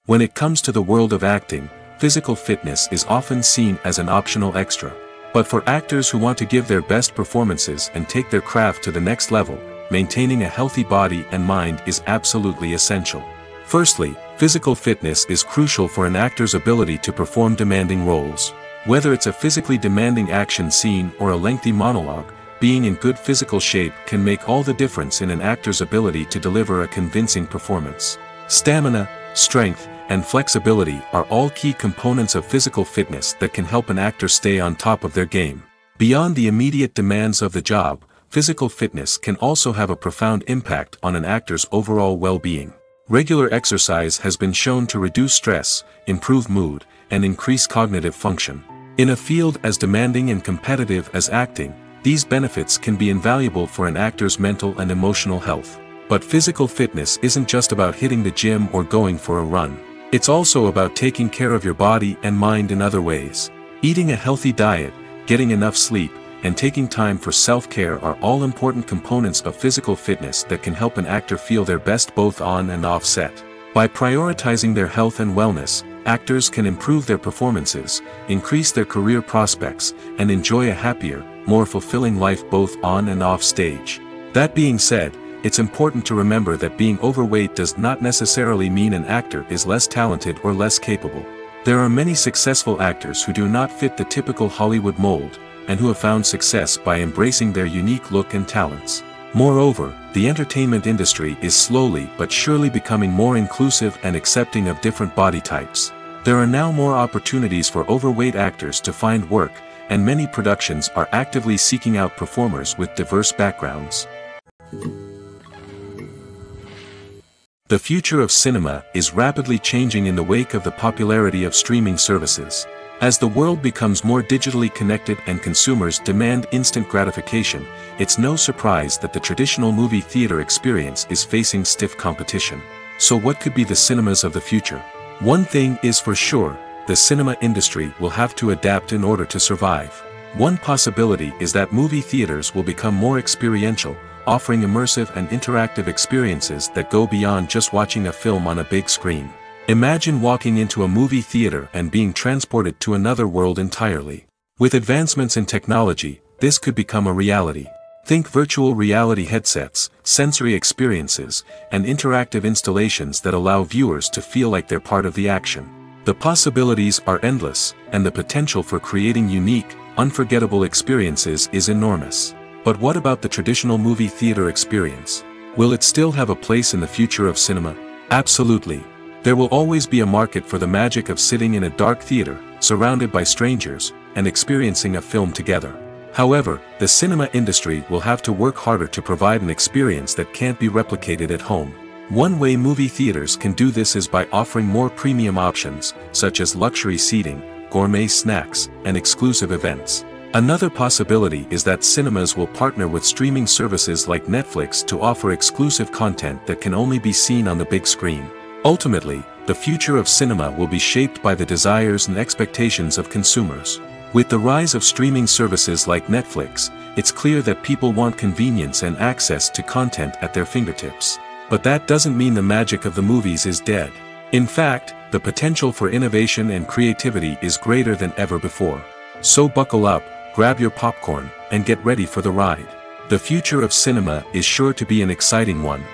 When it comes to the world of acting, physical fitness is often seen as an optional extra. But for actors who want to give their best performances and take their craft to the next level, maintaining a healthy body and mind is absolutely essential. Firstly, physical fitness is crucial for an actor's ability to perform demanding roles. Whether it's a physically demanding action scene or a lengthy monologue, being in good physical shape can make all the difference in an actor's ability to deliver a convincing performance. Stamina, strength, and flexibility are all key components of physical fitness that can help an actor stay on top of their game. Beyond the immediate demands of the job, physical fitness can also have a profound impact on an actor's overall well-being. Regular exercise has been shown to reduce stress, improve mood, and increase cognitive function. In a field as demanding and competitive as acting, these benefits can be invaluable for an actor's mental and emotional health. But physical fitness isn't just about hitting the gym or going for a run. It's also about taking care of your body and mind in other ways. Eating a healthy diet, getting enough sleep, and taking time for self-care are all important components of physical fitness that can help an actor feel their best both on and off set. By prioritizing their health and wellness, actors can improve their performances, increase their career prospects, and enjoy a happier, more fulfilling life both on and off stage. That being said, it's important to remember that being overweight does not necessarily mean an actor is less talented or less capable. There are many successful actors who do not fit the typical Hollywood mold, and who have found success by embracing their unique look and talents. Moreover, the entertainment industry is slowly but surely becoming more inclusive and accepting of different body types. There are now more opportunities for overweight actors to find work, and many productions are actively seeking out performers with diverse backgrounds. The future of cinema is rapidly changing in the wake of the popularity of streaming services. As the world becomes more digitally connected and consumers demand instant gratification, it's no surprise that the traditional movie theater experience is facing stiff competition. So what could be the cinemas of the future? One thing is for sure, the cinema industry will have to adapt in order to survive. One possibility is that movie theaters will become more experiential, offering immersive and interactive experiences that go beyond just watching a film on a big screen. Imagine walking into a movie theater and being transported to another world entirely. With advancements in technology, this could become a reality. Think virtual reality headsets, sensory experiences, and interactive installations that allow viewers to feel like they're part of the action. The possibilities are endless, and the potential for creating unique, unforgettable experiences is enormous. But what about the traditional movie theater experience? Will it still have a place in the future of cinema? Absolutely. There will always be a market for the magic of sitting in a dark theater, surrounded by strangers, and experiencing a film together. However, the cinema industry will have to work harder to provide an experience that can't be replicated at home. One way movie theaters can do this is by offering more premium options, such as luxury seating, gourmet snacks, and exclusive events. Another possibility is that cinemas will partner with streaming services like Netflix to offer exclusive content that can only be seen on the big screen. Ultimately, the future of cinema will be shaped by the desires and expectations of consumers. With the rise of streaming services like Netflix, it's clear that people want convenience and access to content at their fingertips. But that doesn't mean the magic of the movies is dead. In fact, the potential for innovation and creativity is greater than ever before. So buckle up, grab your popcorn, and get ready for the ride. The future of cinema is sure to be an exciting one.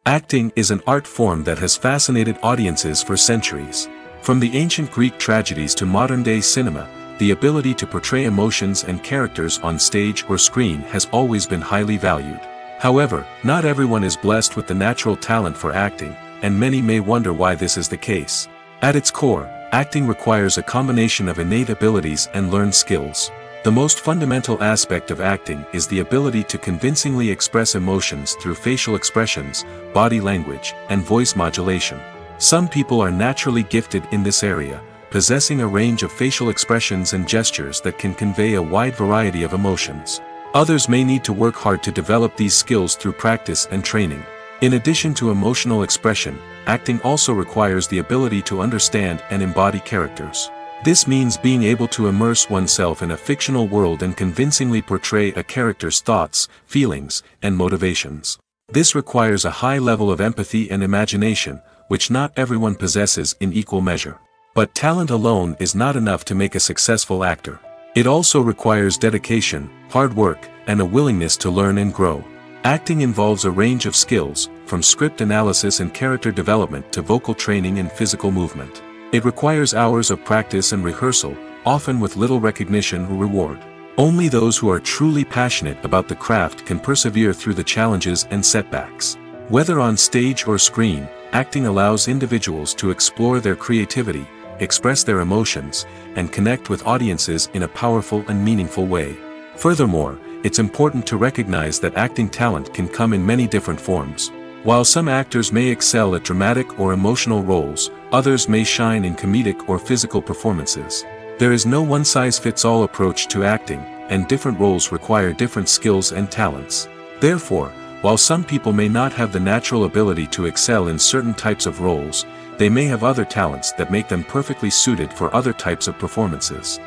Acting is an art form that has fascinated audiences for centuries. From the ancient Greek tragedies to modern-day cinema, the ability to portray emotions and characters on stage or screen has always been highly valued. However, not everyone is blessed with the natural talent for acting, and many may wonder why this is the case. At its core, acting requires a combination of innate abilities and learned skills. The most fundamental aspect of acting is the ability to convincingly express emotions through facial expressions, body language, and voice modulation. Some people are naturally gifted in this area, possessing a range of facial expressions and gestures that can convey a wide variety of emotions. Others may need to work hard to develop these skills through practice and training. In addition to emotional expression, acting also requires the ability to understand and embody characters. This means being able to immerse oneself in a fictional world and convincingly portray a character's thoughts, feelings, and motivations. This requires a high level of empathy and imagination, which not everyone possesses in equal measure. But talent alone is not enough to make a successful actor. It also requires dedication, hard work, and a willingness to learn and grow. Acting involves a range of skills, from script analysis and character development to vocal training and physical movement. It requires hours of practice and rehearsal, often with little recognition or reward. Only those who are truly passionate about the craft can persevere through the challenges and setbacks. Whether on stage or screen, acting allows individuals to explore their creativity, express their emotions, and connect with audiences in a powerful and meaningful way. Furthermore, it's important to recognize that acting talent can come in many different forms. While some actors may excel at dramatic or emotional roles, others may shine in comedic or physical performances. There is no one-size-fits-all approach to acting, and different roles require different skills and talents. Therefore, while some people may not have the natural ability to excel in certain types of roles, they may have other talents that make them perfectly suited for other types of performances.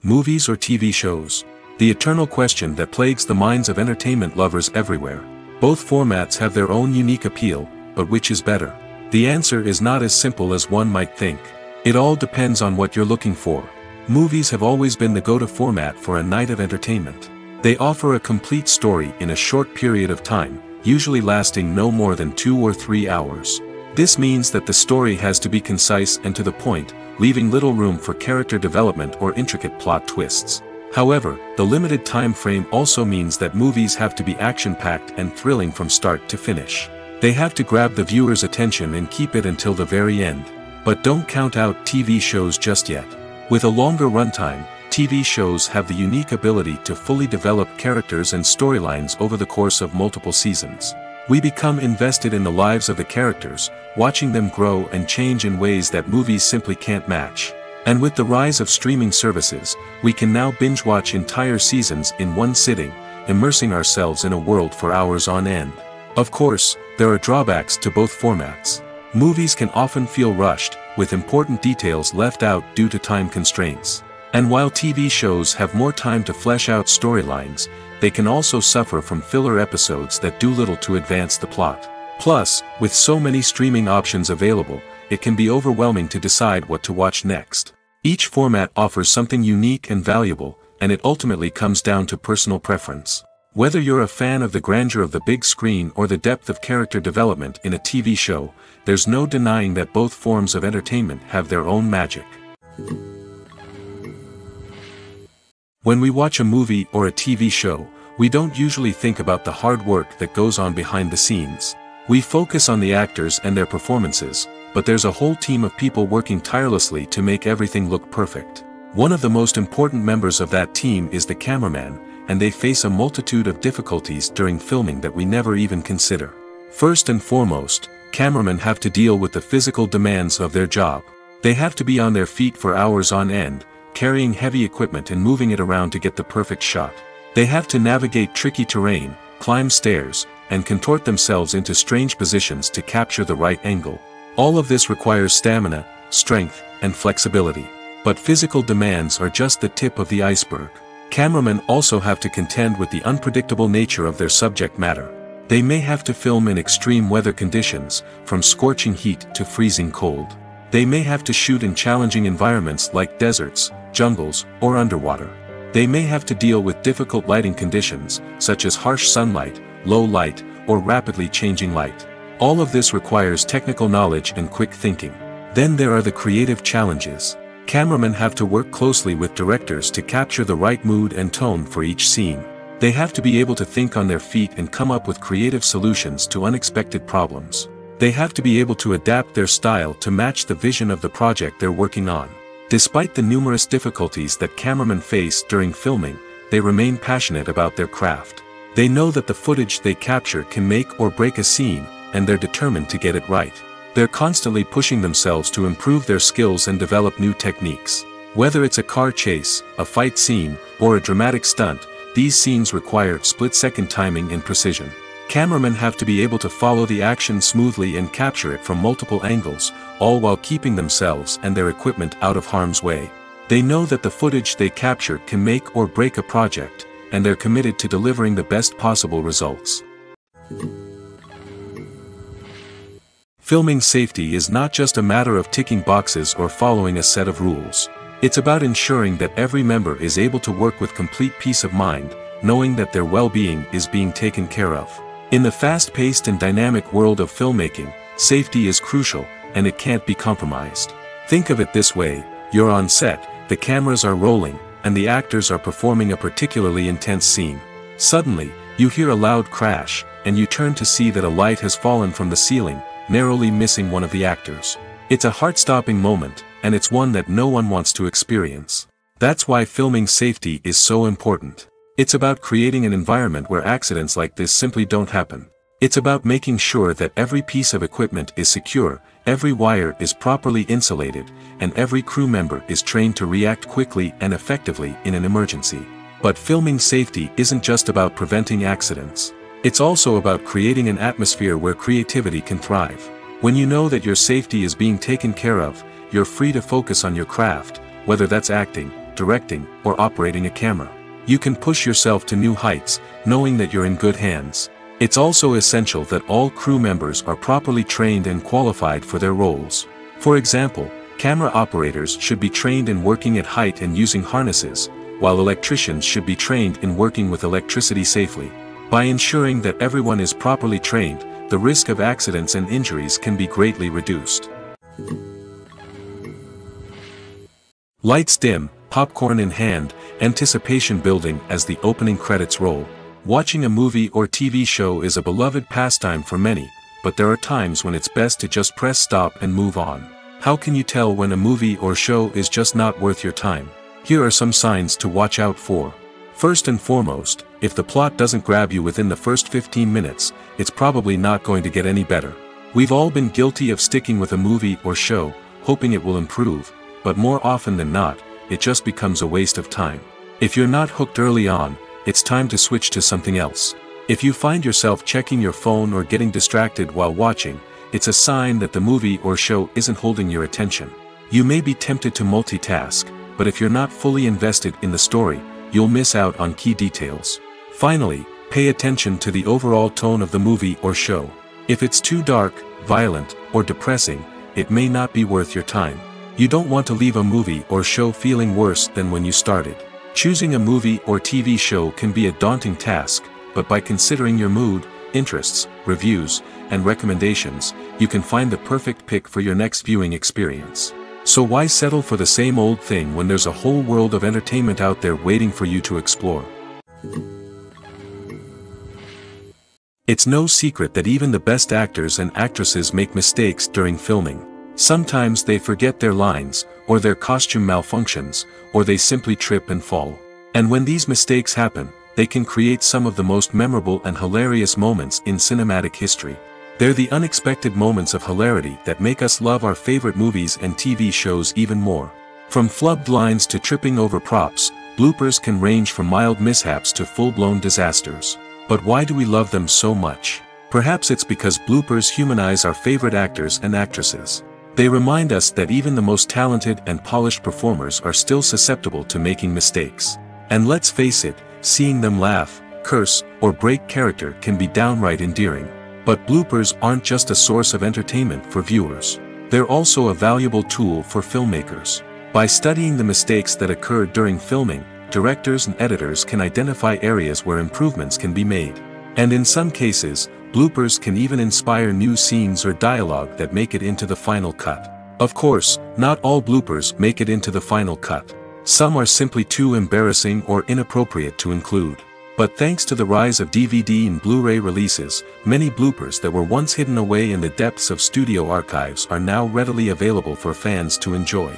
Movies or TV shows? The eternal question that plagues the minds of entertainment lovers everywhere. Both formats have their own unique appeal, but which is better? The answer is not as simple as one might think. It all depends on what you're looking for. Movies have always been the go-to format for a night of entertainment. They offer a complete story in a short period of time, usually lasting no more than 2 or 3 hours. This means that the story has to be concise and to the point, leaving little room for character development or intricate plot twists. However, the limited time frame also means that movies have to be action-packed and thrilling from start to finish. They have to grab the viewer's attention and keep it until the very end. But don't count out TV shows just yet. With a longer runtime, TV shows have the unique ability to fully develop characters and storylines over the course of multiple seasons. We become invested in the lives of the characters, watching them grow and change in ways that movies simply can't match. And with the rise of streaming services, we can now binge-watch entire seasons in one sitting, immersing ourselves in a world for hours on end. Of course, there are drawbacks to both formats. Movies can often feel rushed, with important details left out due to time constraints. And while TV shows have more time to flesh out storylines, they can also suffer from filler episodes that do little to advance the plot. Plus, with so many streaming options available, it can be overwhelming to decide what to watch next. Each format offers something unique and valuable, and it ultimately comes down to personal preference. Whether you're a fan of the grandeur of the big screen or the depth of character development in a TV show, there's no denying that both forms of entertainment have their own magic. When we watch a movie or a TV show, we don't usually think about the hard work that goes on behind the scenes. We focus on the actors and their performances, but there's a whole team of people working tirelessly to make everything look perfect. One of the most important members of that team is the cameraman, and they face a multitude of difficulties during filming that we never even consider. First and foremost, cameramen have to deal with the physical demands of their job. They have to be on their feet for hours on end, carrying heavy equipment and moving it around to get the perfect shot. They have to navigate tricky terrain, climb stairs, and contort themselves into strange positions to capture the right angle. All of this requires stamina, strength, and flexibility. But physical demands are just the tip of the iceberg. Cameramen also have to contend with the unpredictable nature of their subject matter. They may have to film in extreme weather conditions, from scorching heat to freezing cold. They may have to shoot in challenging environments like deserts, jungles, or underwater. They may have to deal with difficult lighting conditions, such as harsh sunlight, low light, or rapidly changing light. All of this requires technical knowledge and quick thinking. Then there are the creative challenges. Cameramen have to work closely with directors to capture the right mood and tone for each scene. They have to be able to think on their feet and come up with creative solutions to unexpected problems. They have to be able to adapt their style to match the vision of the project they're working on. Despite the numerous difficulties that cameramen face during filming, they remain passionate about their craft. They know that the footage they capture can make or break a scene, and they're determined to get it right. They're constantly pushing themselves to improve their skills and develop new techniques. Whether it's a car chase, a fight scene, or a dramatic stunt, these scenes require split-second timing and precision. Cameramen have to be able to follow the action smoothly and capture it from multiple angles, all while keeping themselves and their equipment out of harm's way. They know that the footage they capture can make or break a project, and they're committed to delivering the best possible results. Filming safety is not just a matter of ticking boxes or following a set of rules. It's about ensuring that every member is able to work with complete peace of mind, knowing that their well-being is being taken care of. In the fast-paced and dynamic world of filmmaking, safety is crucial, and it can't be compromised. Think of it this way: you're on set, the cameras are rolling, and the actors are performing a particularly intense scene. Suddenly, you hear a loud crash, and you turn to see that a light has fallen from the ceiling, narrowly missing one of the actors. It's a heart-stopping moment, and it's one that no one wants to experience. That's why filming safety is so important. It's about creating an environment where accidents like this simply don't happen. It's about making sure that every piece of equipment is secure, every wire is properly insulated, and every crew member is trained to react quickly and effectively in an emergency. But filming safety isn't just about preventing accidents. It's also about creating an atmosphere where creativity can thrive. When you know that your safety is being taken care of, you're free to focus on your craft, whether that's acting, directing, or operating a camera. You can push yourself to new heights, knowing that you're in good hands. It's also essential that all crew members are properly trained and qualified for their roles. For example, camera operators should be trained in working at height and using harnesses, while electricians should be trained in working with electricity safely. By ensuring that everyone is properly trained, the risk of accidents and injuries can be greatly reduced. Lights dim, popcorn in hand, anticipation building as the opening credits roll. Watching a movie or TV show is a beloved pastime for many, but there are times when it's best to just press stop and move on. How can you tell when a movie or show is just not worth your time? Here are some signs to watch out for. First and foremost, if the plot doesn't grab you within the first 15 minutes, it's probably not going to get any better. We've all been guilty of sticking with a movie or show, hoping it will improve, but more often than not, it just becomes a waste of time. If you're not hooked early on, it's time to switch to something else. If you find yourself checking your phone or getting distracted while watching, it's a sign that the movie or show isn't holding your attention. You may be tempted to multitask, but if you're not fully invested in the story, you'll miss out on key details. Finally, pay attention to the overall tone of the movie or show. If it's too dark, violent, or depressing, it may not be worth your time. You don't want to leave a movie or show feeling worse than when you started. Choosing a movie or TV show can be a daunting task, but by considering your mood, interests, reviews, and recommendations, you can find the perfect pick for your next viewing experience. So why settle for the same old thing when there's a whole world of entertainment out there waiting for you to explore? It's no secret that even the best actors and actresses make mistakes during filming. Sometimes they forget their lines, or their costume malfunctions, or they simply trip and fall. And when these mistakes happen, they can create some of the most memorable and hilarious moments in cinematic history. They're the unexpected moments of hilarity that make us love our favorite movies and TV shows even more. From flubbed lines to tripping over props, bloopers can range from mild mishaps to full-blown disasters. But why do we love them so much? Perhaps it's because bloopers humanize our favorite actors and actresses. They remind us that even the most talented and polished performers are still susceptible to making mistakes. And let's face it, seeing them laugh, curse, or break character can be downright endearing. But bloopers aren't just a source of entertainment for viewers. They're also a valuable tool for filmmakers. By studying the mistakes that occurred during filming, directors and editors can identify areas where improvements can be made. And in some cases, bloopers can even inspire new scenes or dialogue that make it into the final cut. Of course, not all bloopers make it into the final cut. Some are simply too embarrassing or inappropriate to include. But thanks to the rise of DVD and Blu-ray releases, many bloopers that were once hidden away in the depths of studio archives are now readily available for fans to enjoy.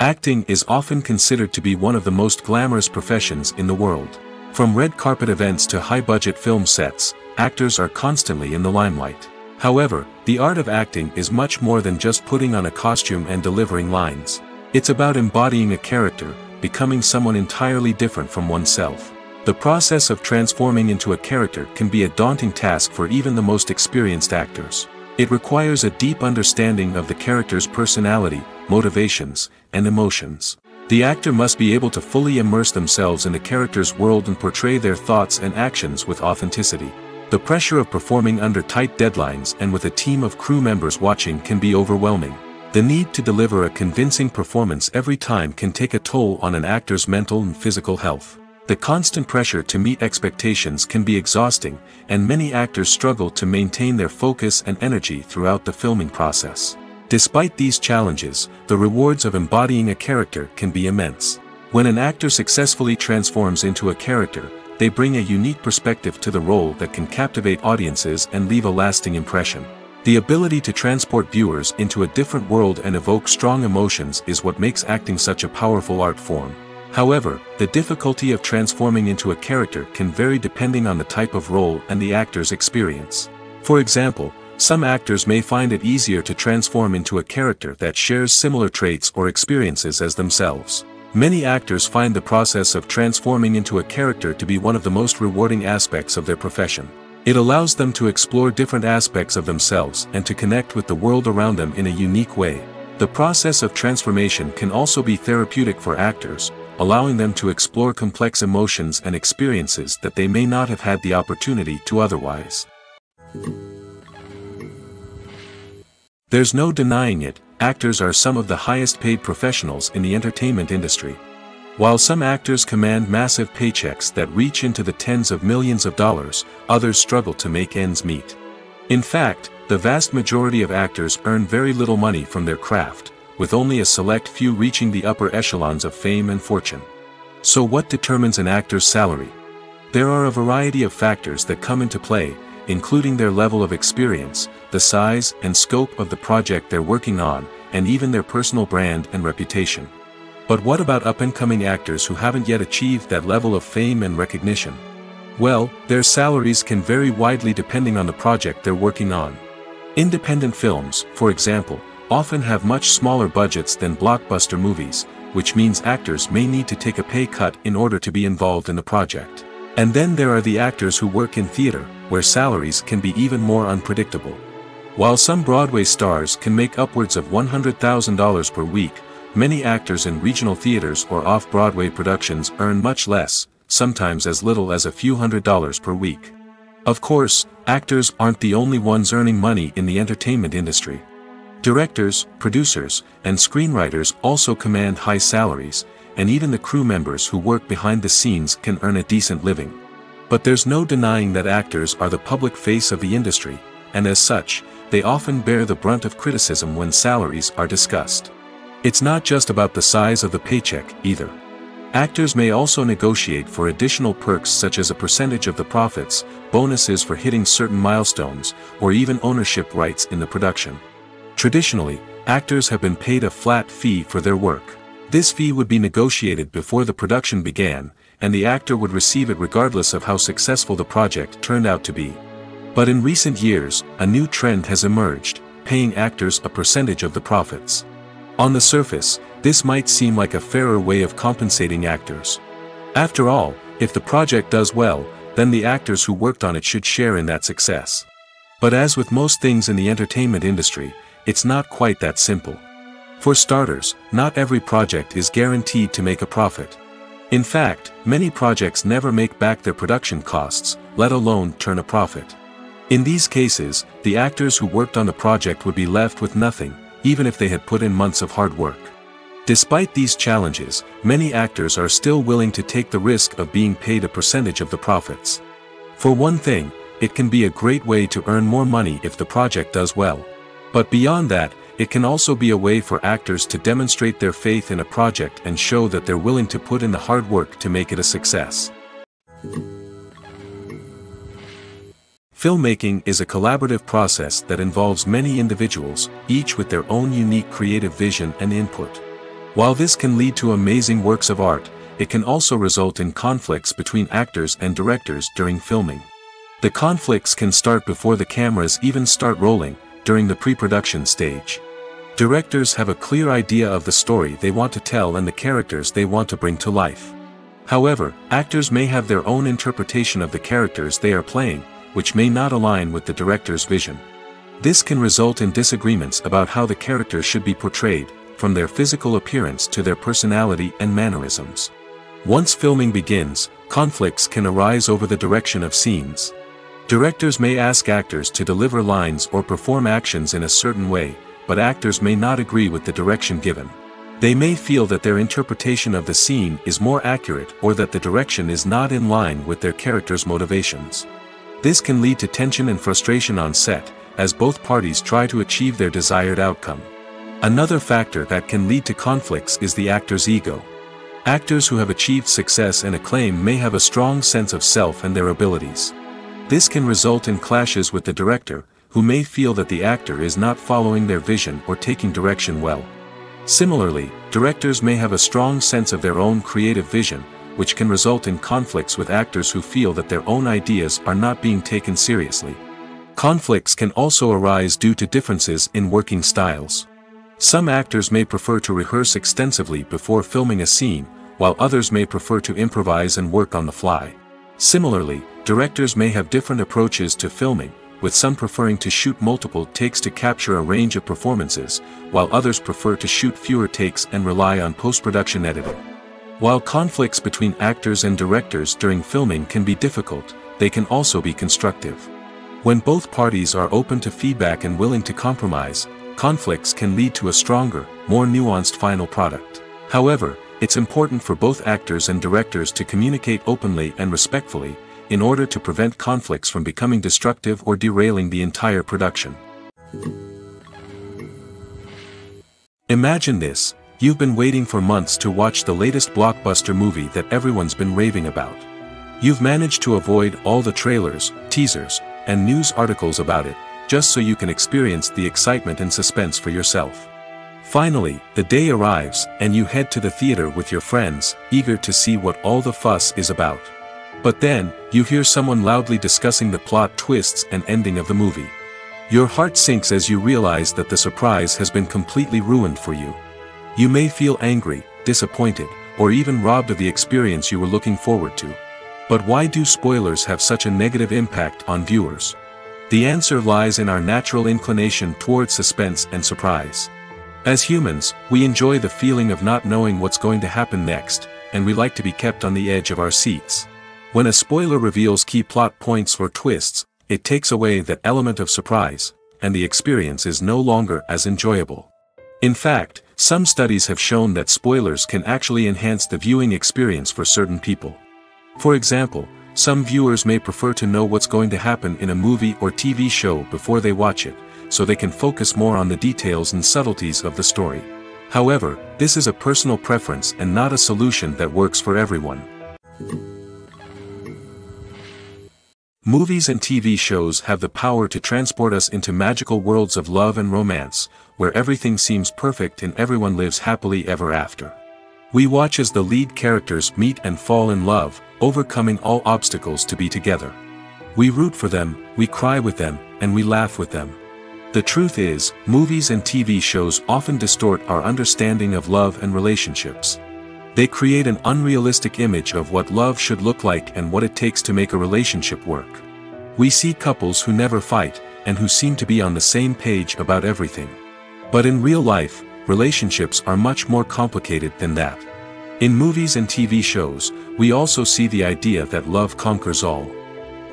Acting is often considered to be one of the most glamorous professions in the world. From red carpet events to high-budget film sets, actors are constantly in the limelight. However, the art of acting is much more than just putting on a costume and delivering lines. It's about embodying a character, becoming someone entirely different from oneself. The process of transforming into a character can be a daunting task for even the most experienced actors. It requires a deep understanding of the character's personality, motivations, and emotions. The actor must be able to fully immerse themselves in the character's world and portray their thoughts and actions with authenticity. The pressure of performing under tight deadlines and with a team of crew members watching can be overwhelming. The need to deliver a convincing performance every time can take a toll on an actor's mental and physical health. The constant pressure to meet expectations can be exhausting, and many actors struggle to maintain their focus and energy throughout the filming process. Despite these challenges, the rewards of embodying a character can be immense. When an actor successfully transforms into a character, they bring a unique perspective to the role that can captivate audiences and leave a lasting impression. The ability to transport viewers into a different world and evoke strong emotions is what makes acting such a powerful art form. However, the difficulty of transforming into a character can vary depending on the type of role and the actor's experience. For example, some actors may find it easier to transform into a character that shares similar traits or experiences as themselves. Many actors find the process of transforming into a character to be one of the most rewarding aspects of their profession. It allows them to explore different aspects of themselves and to connect with the world around them in a unique way. The process of transformation can also be therapeutic for actors, allowing them to explore complex emotions and experiences that they may not have had the opportunity to otherwise. There's no denying it, actors are some of the highest paid professionals in the entertainment industry. While some actors command massive paychecks that reach into the tens of millions of dollars, others struggle to make ends meet. In fact, the vast majority of actors earn very little money from their craft, with only a select few reaching the upper echelons of fame and fortune. So what determines an actor's salary? There are a variety of factors that come into play, including their level of experience, the size and scope of the project they're working on, and even their personal brand and reputation. But what about up-and-coming actors who haven't yet achieved that level of fame and recognition? Well, their salaries can vary widely depending on the project they're working on. Independent films, for example, often have much smaller budgets than blockbuster movies, which means actors may need to take a pay cut in order to be involved in the project. And then there are the actors who work in theater, where salaries can be even more unpredictable. While some Broadway stars can make upwards of $100,000 per week, many actors in regional theaters or off-Broadway productions earn much less, sometimes as little as a few $100s per week. Of course, actors aren't the only ones earning money in the entertainment industry. Directors, producers, and screenwriters also command high salaries, and even the crew members who work behind the scenes can earn a decent living. But there's no denying that actors are the public face of the industry, and as such, they often bear the brunt of criticism when salaries are discussed. It's not just about the size of the paycheck, either. Actors may also negotiate for additional perks such as a percentage of the profits, bonuses for hitting certain milestones, or even ownership rights in the production. Traditionally, actors have been paid a flat fee for their work. This fee would be negotiated before the production began, and the actor would receive it regardless of how successful the project turned out to be. But in recent years, a new trend has emerged, paying actors a percentage of the profits. On the surface, this might seem like a fairer way of compensating actors. After all, if the project does well, then the actors who worked on it should share in that success. But as with most things in the entertainment industry, it's not quite that simple. For starters, not every project is guaranteed to make a profit. In fact, many projects never make back their production costs, let alone turn a profit. In these cases, the actors who worked on the project would be left with nothing, even if they had put in months of hard work. Despite these challenges, many actors are still willing to take the risk of being paid a percentage of the profits. For one thing, it can be a great way to earn more money if the project does well. But beyond that, it can also be a way for actors to demonstrate their faith in a project and show that they're willing to put in the hard work to make it a success. Filmmaking is a collaborative process that involves many individuals, each with their own unique creative vision and input. While this can lead to amazing works of art, it can also result in conflicts between actors and directors during filming. The conflicts can start before the cameras even start rolling, during the pre-production stage. Directors have a clear idea of the story they want to tell and the characters they want to bring to life. However, actors may have their own interpretation of the characters they are playing, which may not align with the director's vision. This can result in disagreements about how the characters should be portrayed, from their physical appearance to their personality and mannerisms. Once filming begins, conflicts can arise over the direction of scenes. Directors may ask actors to deliver lines or perform actions in a certain way, but actors may not agree with the direction given. They may feel that their interpretation of the scene is more accurate or that the direction is not in line with their character's motivations. This can lead to tension and frustration on set, as both parties try to achieve their desired outcome. Another factor that can lead to conflicts is the actor's ego. Actors who have achieved success and acclaim may have a strong sense of self and their abilities. This can result in clashes with the director, who may feel that the actor is not following their vision or taking direction well. Similarly, directors may have a strong sense of their own creative vision, which can result in conflicts with actors who feel that their own ideas are not being taken seriously. Conflicts can also arise due to differences in working styles. Some actors may prefer to rehearse extensively before filming a scene, while others may prefer to improvise and work on the fly. Similarly, directors may have different approaches to filming, with some preferring to shoot multiple takes to capture a range of performances, while others prefer to shoot fewer takes and rely on post-production editing. While conflicts between actors and directors during filming can be difficult, they can also be constructive. When both parties are open to feedback and willing to compromise, conflicts can lead to a stronger, more nuanced final product. However, it's important for both actors and directors to communicate openly and respectfully, in order to prevent conflicts from becoming destructive or derailing the entire production. Imagine this: you've been waiting for months to watch the latest blockbuster movie that everyone's been raving about. You've managed to avoid all the trailers, teasers, and news articles about it, just so you can experience the excitement and suspense for yourself. Finally, the day arrives, and you head to the theater with your friends, eager to see what all the fuss is about. But then, you hear someone loudly discussing the plot twists and ending of the movie. Your heart sinks as you realize that the surprise has been completely ruined for you. You may feel angry, disappointed, or even robbed of the experience you were looking forward to. But why do spoilers have such a negative impact on viewers? The answer lies in our natural inclination towards suspense and surprise. As humans, we enjoy the feeling of not knowing what's going to happen next, and we like to be kept on the edge of our seats. When a spoiler reveals key plot points or twists, it takes away that element of surprise, and the experience is no longer as enjoyable. In fact, some studies have shown that spoilers can actually enhance the viewing experience for certain people. For example, some viewers may prefer to know what's going to happen in a movie or TV show before they watch it, so they can focus more on the details and subtleties of the story. However, this is a personal preference and not a solution that works for everyone. Movies and TV shows have the power to transport us into magical worlds of love and romance, where everything seems perfect and everyone lives happily ever after. We watch as the lead characters meet and fall in love, overcoming all obstacles to be together. We root for them, we cry with them, and we laugh with them. The truth is, movies and TV shows often distort our understanding of love and relationships. They create an unrealistic image of what love should look like and what it takes to make a relationship work. We see couples who never fight, and who seem to be on the same page about everything. But in real life, relationships are much more complicated than that. In movies and TV shows, we also see the idea that love conquers all.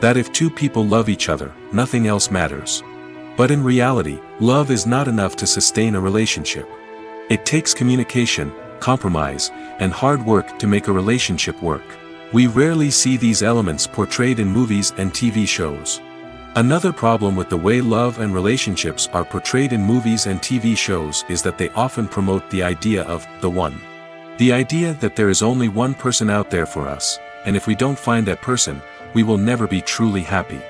That if two people love each other, nothing else matters. But in reality, love is not enough to sustain a relationship. It takes communication, compromise, and hard work to make a relationship work. We rarely see these elements portrayed in movies and TV shows. Another problem with the way love and relationships are portrayed in movies and TV shows is that they often promote the idea of the one. The idea that there is only one person out there for us, and if we don't find that person, we will never be truly happy.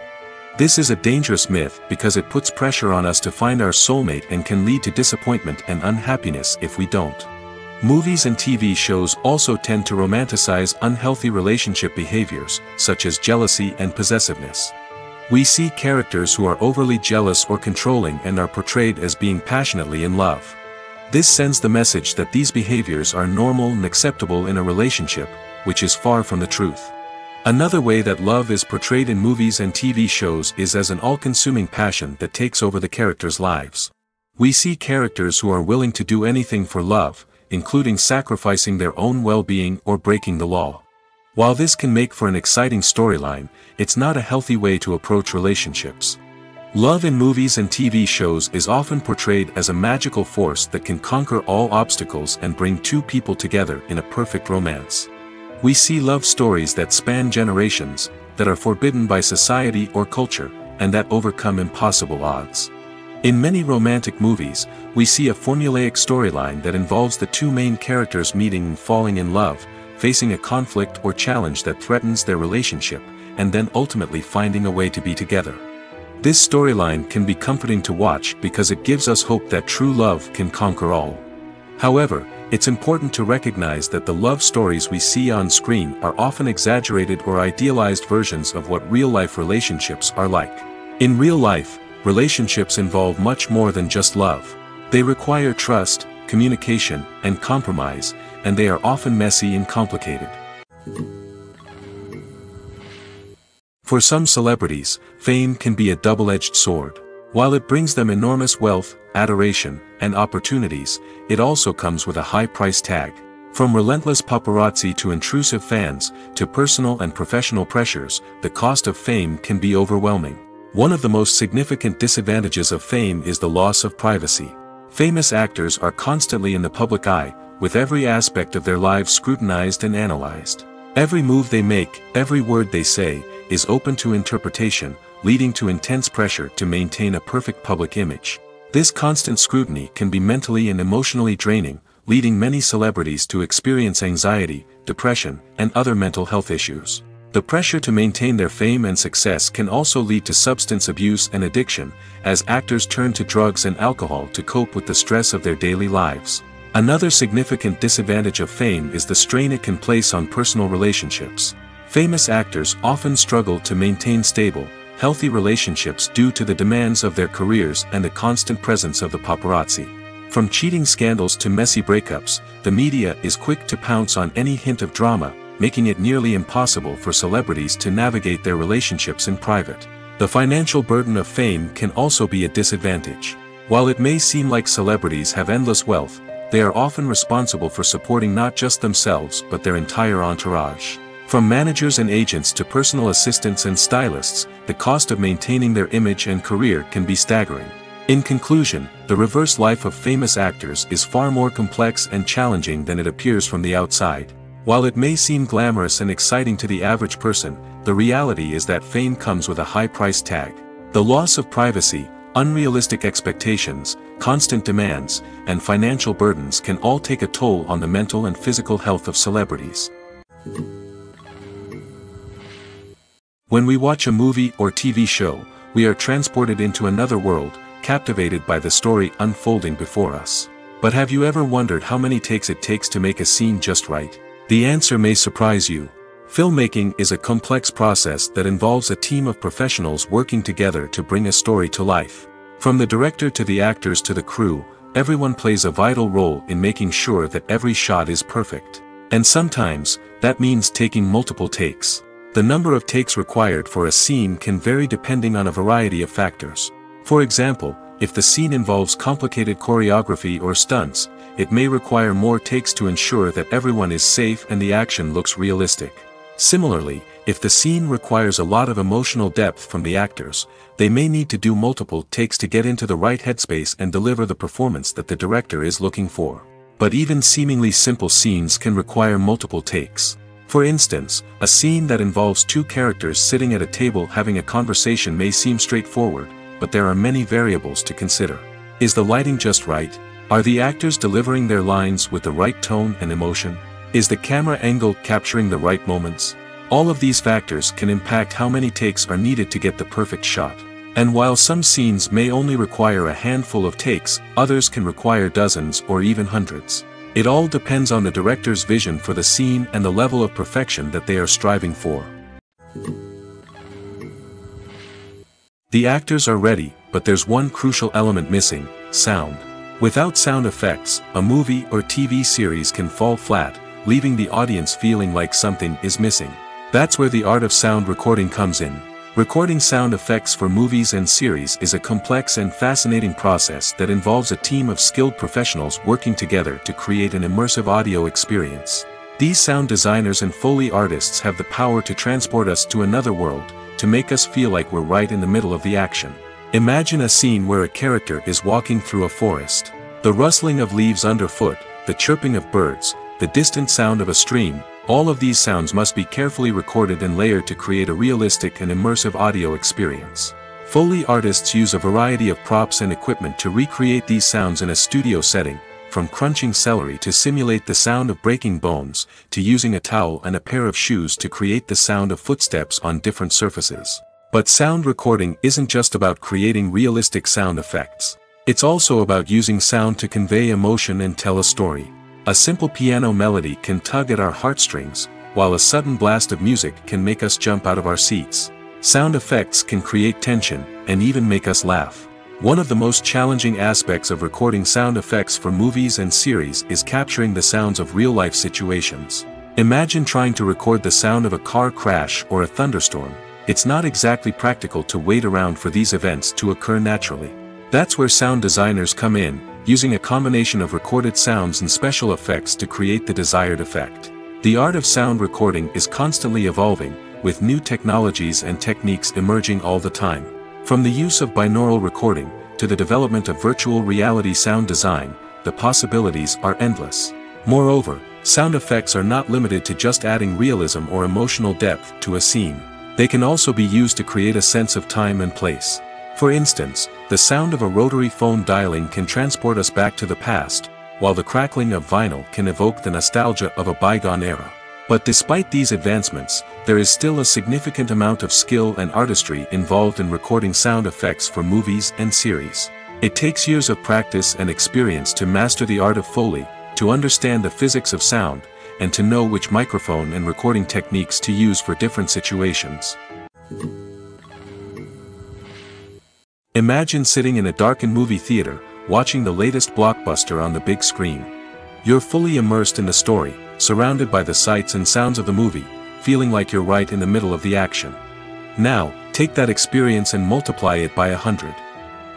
This is a dangerous myth because it puts pressure on us to find our soulmate and can lead to disappointment and unhappiness if we don't. Movies and TV shows also tend to romanticize unhealthy relationship behaviors, such as jealousy and possessiveness. We see characters who are overly jealous or controlling and are portrayed as being passionately in love. This sends the message that these behaviors are normal and acceptable in a relationship, which is far from the truth. Another way that love is portrayed in movies and TV shows is as an all-consuming passion that takes over the characters' lives. We see characters who are willing to do anything for love, including sacrificing their own well-being or breaking the law. While this can make for an exciting storyline, it's not a healthy way to approach relationships. Love in movies and TV shows is often portrayed as a magical force that can conquer all obstacles and bring two people together in a perfect romance. We see love stories that span generations, that are forbidden by society or culture, and that overcome impossible odds. In many romantic movies, we see a formulaic storyline that involves the two main characters meeting and falling in love, facing a conflict or challenge that threatens their relationship, and then ultimately finding a way to be together. This storyline can be comforting to watch because it gives us hope that true love can conquer all. However, it's important to recognize that the love stories we see on screen are often exaggerated or idealized versions of what real-life relationships are like. In real life, relationships involve much more than just love. They require trust, communication, and compromise, and they are often messy and complicated. For some celebrities, fame can be a double-edged sword. While it brings them enormous wealth, adoration, and opportunities, it also comes with a high price tag. From relentless paparazzi to intrusive fans, to personal and professional pressures, the cost of fame can be overwhelming. One of the most significant disadvantages of fame is the loss of privacy. Famous actors are constantly in the public eye, with every aspect of their lives scrutinized and analyzed. Every move they make, every word they say, is open to interpretation, leading to intense pressure to maintain a perfect public image. This constant scrutiny can be mentally and emotionally draining, leading many celebrities to experience anxiety, depression, and other mental health issues. The pressure to maintain their fame and success can also lead to substance abuse and addiction, as actors turn to drugs and alcohol to cope with the stress of their daily lives. Another significant disadvantage of fame is the strain it can place on personal relationships. Famous actors often struggle to maintain stable, healthy relationships due to the demands of their careers and the constant presence of the paparazzi. From cheating scandals to messy breakups, the media is quick to pounce on any hint of drama, making it nearly impossible for celebrities to navigate their relationships in private. The financial burden of fame can also be a disadvantage. While it may seem like celebrities have endless wealth, they are often responsible for supporting not just themselves but their entire entourage. From managers and agents to personal assistants and stylists, the cost of maintaining their image and career can be staggering. In conclusion, the reverse life of famous actors is far more complex and challenging than it appears from the outside. While it may seem glamorous and exciting to the average person, the reality is that fame comes with a high price tag. The loss of privacy, Unrealistic expectations, constant demands, and financial burdens can all take a toll on the mental and physical health of celebrities. When we watch a movie or TV show, we are transported into another world, captivated by the story unfolding before us. But have you ever wondered how many takes it takes to make a scene just right? The answer may surprise you. Filmmaking is a complex process that involves a team of professionals working together to bring a story to life. From the director to the actors to the crew, everyone plays a vital role in making sure that every shot is perfect. And sometimes, that means taking multiple takes. The number of takes required for a scene can vary depending on a variety of factors. For example, if the scene involves complicated choreography or stunts, it may require more takes to ensure that everyone is safe and the action looks realistic. Similarly, if the scene requires a lot of emotional depth from the actors, they may need to do multiple takes to get into the right headspace and deliver the performance that the director is looking for. But even seemingly simple scenes can require multiple takes. For instance, a scene that involves two characters sitting at a table having a conversation may seem straightforward, but there are many variables to consider. Is the lighting just right? Are the actors delivering their lines with the right tone and emotion? Is the camera angle capturing the right moments? All of these factors can impact how many takes are needed to get the perfect shot. And while some scenes may only require a handful of takes, others can require dozens or even hundreds. It all depends on the director's vision for the scene and the level of perfection that they are striving for. The actors are ready, but there's one crucial element missing: sound. Without sound effects, a movie or TV series can fall flat, leaving the audience feeling like something is missing. That's where the art of sound recording comes in. Recording sound effects for movies and series is a complex and fascinating process that involves a team of skilled professionals working together to create an immersive audio experience. These sound designers and Foley artists have the power to transport us to another world, to make us feel like we're right in the middle of the action. Imagine a scene where a character is walking through a forest. The rustling of leaves underfoot, the chirping of birds, the distant sound of a stream, all of these sounds must be carefully recorded and layered to create a realistic and immersive audio experience. Foley artists use a variety of props and equipment to recreate these sounds in a studio setting, from crunching celery to simulate the sound of breaking bones, to using a towel and a pair of shoes to create the sound of footsteps on different surfaces. But sound recording isn't just about creating realistic sound effects. It's also about using sound to convey emotion and tell a story. A simple piano melody can tug at our heartstrings, while a sudden blast of music can make us jump out of our seats. Sound effects can create tension, and even make us laugh. One of the most challenging aspects of recording sound effects for movies and series is capturing the sounds of real-life situations. Imagine trying to record the sound of a car crash or a thunderstorm. It's not exactly practical to wait around for these events to occur naturally. That's where sound designers come in, using a combination of recorded sounds and special effects to create the desired effect. The art of sound recording is constantly evolving, with new technologies and techniques emerging all the time. From the use of binaural recording, to the development of virtual reality sound design, the possibilities are endless. Moreover, sound effects are not limited to just adding realism or emotional depth to a scene. They can also be used to create a sense of time and place. For instance, the sound of a rotary phone dialing can transport us back to the past, while the crackling of vinyl can evoke the nostalgia of a bygone era. But despite these advancements, there is still a significant amount of skill and artistry involved in recording sound effects for movies and series. It takes years of practice and experience to master the art of Foley, to understand the physics of sound, and to know which microphone and recording techniques to use for different situations. Imagine sitting in a darkened movie theater, watching the latest blockbuster on the big screen. You're fully immersed in the story, surrounded by the sights and sounds of the movie, feeling like you're right in the middle of the action. Now, take that experience and multiply it by 100.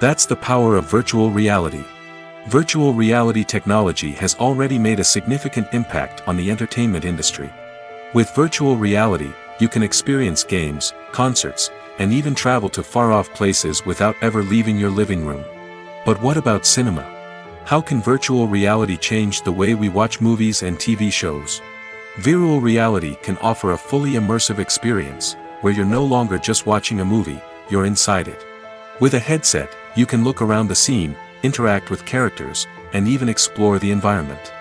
That's the power of virtual reality. Virtual reality technology has already made a significant impact on the entertainment industry. With virtual reality, you can experience games, concerts, and even travel to far-off places without ever leaving your living room. But what about cinema? How can virtual reality change the way we watch movies and TV shows? Virtual reality can offer a fully immersive experience, where you're no longer just watching a movie, you're inside it. With a headset, you can look around the scene, interact with characters, and even explore the environment.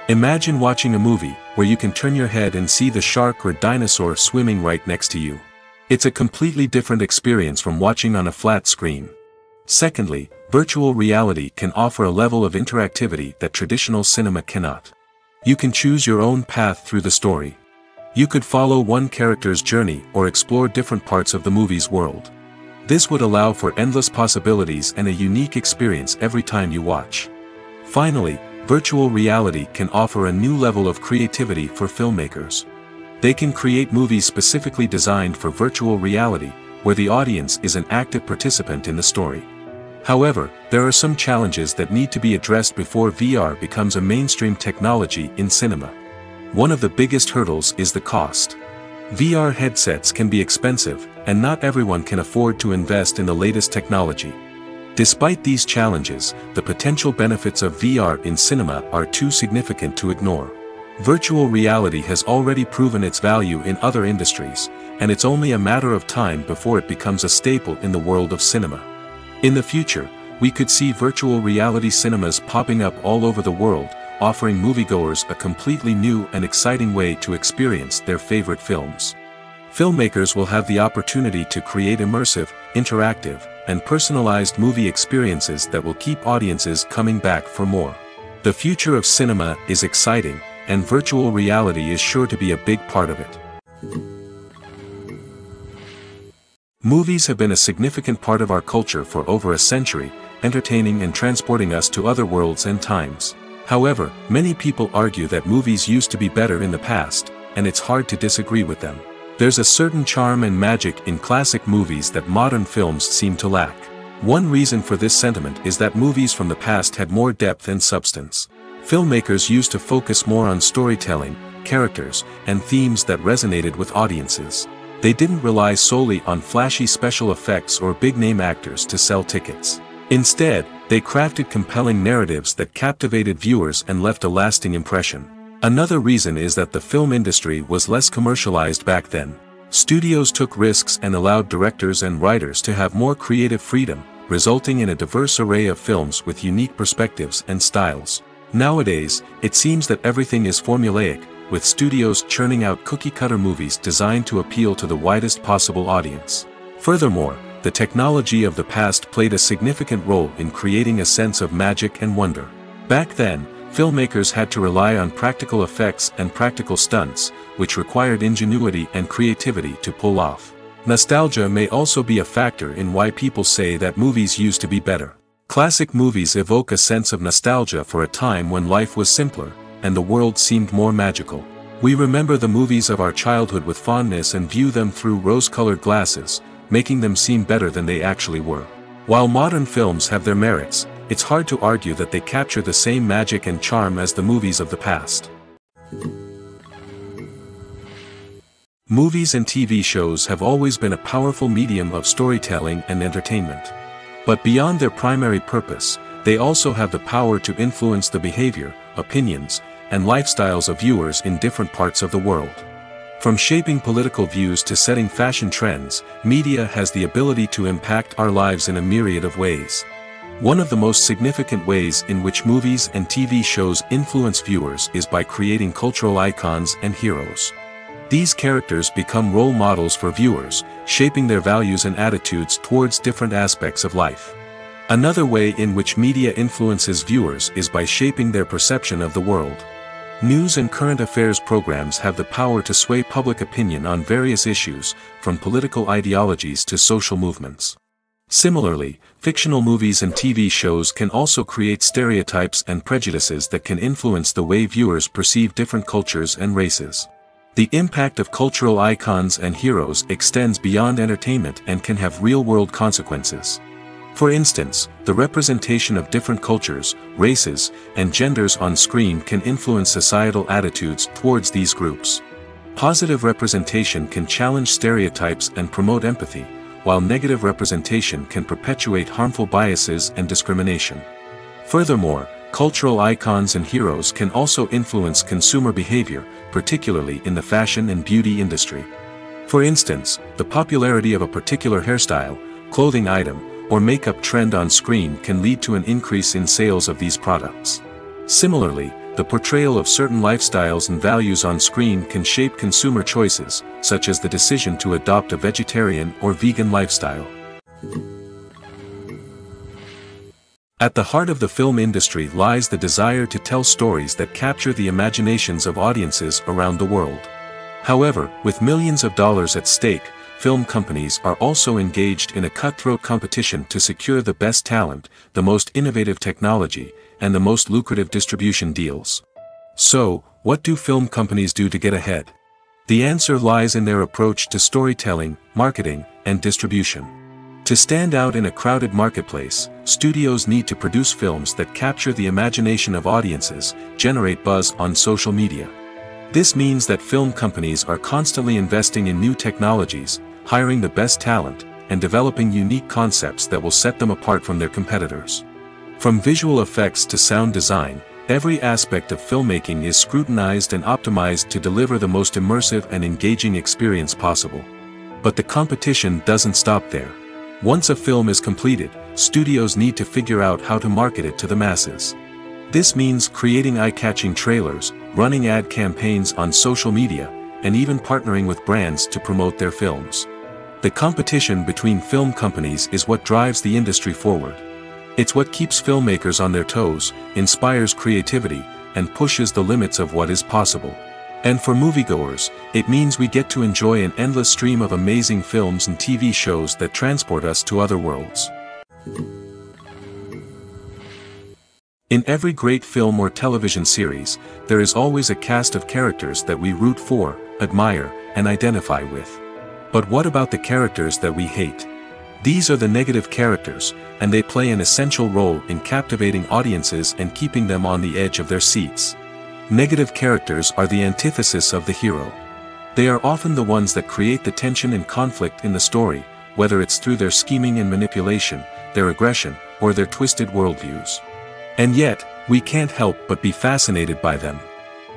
Imagine watching a movie where you can turn your head and see the shark or dinosaur swimming right next to you. It's a completely different experience from watching on a flat screen. Secondly, virtual reality can offer a level of interactivity that traditional cinema cannot. You can choose your own path through the story. You could follow one character's journey or explore different parts of the movie's world. This would allow for endless possibilities and a unique experience every time you watch. Finally, virtual reality can offer a new level of creativity for filmmakers. They can create movies specifically designed for virtual reality, where the audience is an active participant in the story. However, there are some challenges that need to be addressed before VR becomes a mainstream technology in cinema. One of the biggest hurdles is the cost. VR headsets can be expensive, and not everyone can afford to invest in the latest technology. Despite these challenges, the potential benefits of VR in cinema are too significant to ignore. Virtual reality has already proven its value in other industries, and it's only a matter of time before it becomes a staple in the world of cinema. In the future, we could see virtual reality cinemas popping up all over the world, offering moviegoers a completely new and exciting way to experience their favorite films. Filmmakers will have the opportunity to create immersive, interactive, and personalized movie experiences that will keep audiences coming back for more. The future of cinema is exciting, and virtual reality is sure to be a big part of it. Movies have been a significant part of our culture for over a century, entertaining and transporting us to other worlds and times. However, many people argue that movies used to be better in the past, and it's hard to disagree with them. There's a certain charm and magic in classic movies that modern films seem to lack. One reason for this sentiment is that movies from the past had more depth and substance. Filmmakers used to focus more on storytelling, characters, and themes that resonated with audiences. They didn't rely solely on flashy special effects or big-name actors to sell tickets. Instead, they crafted compelling narratives that captivated viewers and left a lasting impression. Another reason is that the film industry was less commercialized back then. Studios took risks and allowed directors and writers to have more creative freedom, resulting in a diverse array of films with unique perspectives and styles. Nowadays, it seems that everything is formulaic, with studios churning out cookie-cutter movies designed to appeal to the widest possible audience. Furthermore, the technology of the past played a significant role in creating a sense of magic and wonder. Back then, filmmakers had to rely on practical effects and practical stunts, which required ingenuity and creativity to pull off. Nostalgia may also be a factor in why people say that movies used to be better. Classic movies evoke a sense of nostalgia for a time when life was simpler, and the world seemed more magical. We remember the movies of our childhood with fondness and view them through rose-colored glasses, making them seem better than they actually were. While modern films have their merits, it's hard to argue that they capture the same magic and charm as the movies of the past. Movies and TV shows have always been a powerful medium of storytelling and entertainment. But beyond their primary purpose, they also have the power to influence the behavior, opinions, and lifestyles of viewers in different parts of the world. From shaping political views to setting fashion trends, media has the ability to impact our lives in a myriad of ways. One of the most significant ways in which movies and TV shows influence viewers is by creating cultural icons and heroes. These characters become role models for viewers, shaping their values and attitudes towards different aspects of life. Another way in which media influences viewers is by shaping their perception of the world. News and current affairs programs have the power to sway public opinion on various issues, from political ideologies to social movements. Similarly, fictional movies and TV shows can also create stereotypes and prejudices that can influence the way viewers perceive different cultures and races. The impact of cultural icons and heroes extends beyond entertainment and can have real-world consequences. For instance, the representation of different cultures, races, and genders on screen can influence societal attitudes towards these groups. Positive representation can challenge stereotypes and promote empathy, while negative representation can perpetuate harmful biases and discrimination. Furthermore, cultural icons and heroes can also influence consumer behavior, particularly in the fashion and beauty industry. For instance, the popularity of a particular hairstyle, clothing item, or makeup trend on screen can lead to an increase in sales of these products. Similarly, the portrayal of certain lifestyles and values on screen can shape consumer choices, such as the decision to adopt a vegetarian or vegan lifestyle. At the heart of the film industry lies the desire to tell stories that capture the imaginations of audiences around the world. However, with millions of dollars at stake, film companies are also engaged in a cutthroat competition to secure the best talent, the most innovative technology, and the most lucrative distribution deals. So, what do film companies do to get ahead? The answer lies in their approach to storytelling, marketing, and distribution. To stand out in a crowded marketplace, studios need to produce films that capture the imagination of audiences, generate buzz on social media. This means that film companies are constantly investing in new technologies, hiring the best talent, and developing unique concepts that will set them apart from their competitors. From visual effects to sound design, every aspect of filmmaking is scrutinized and optimized to deliver the most immersive and engaging experience possible. But the competition doesn't stop there. Once a film is completed, studios need to figure out how to market it to the masses. This means creating eye-catching trailers, running ad campaigns on social media, and even partnering with brands to promote their films. The competition between film companies is what drives the industry forward. It's what keeps filmmakers on their toes, inspires creativity, and pushes the limits of what is possible. And for moviegoers, it means we get to enjoy an endless stream of amazing films and TV shows that transport us to other worlds. In every great film or television series, there is always a cast of characters that we root for, admire, and identify with. But what about the characters that we hate? These are the negative characters, and they play an essential role in captivating audiences and keeping them on the edge of their seats. Negative characters are the antithesis of the hero. They are often the ones that create the tension and conflict in the story, whether it's through their scheming and manipulation, their aggression, or their twisted worldviews. And yet, we can't help but be fascinated by them.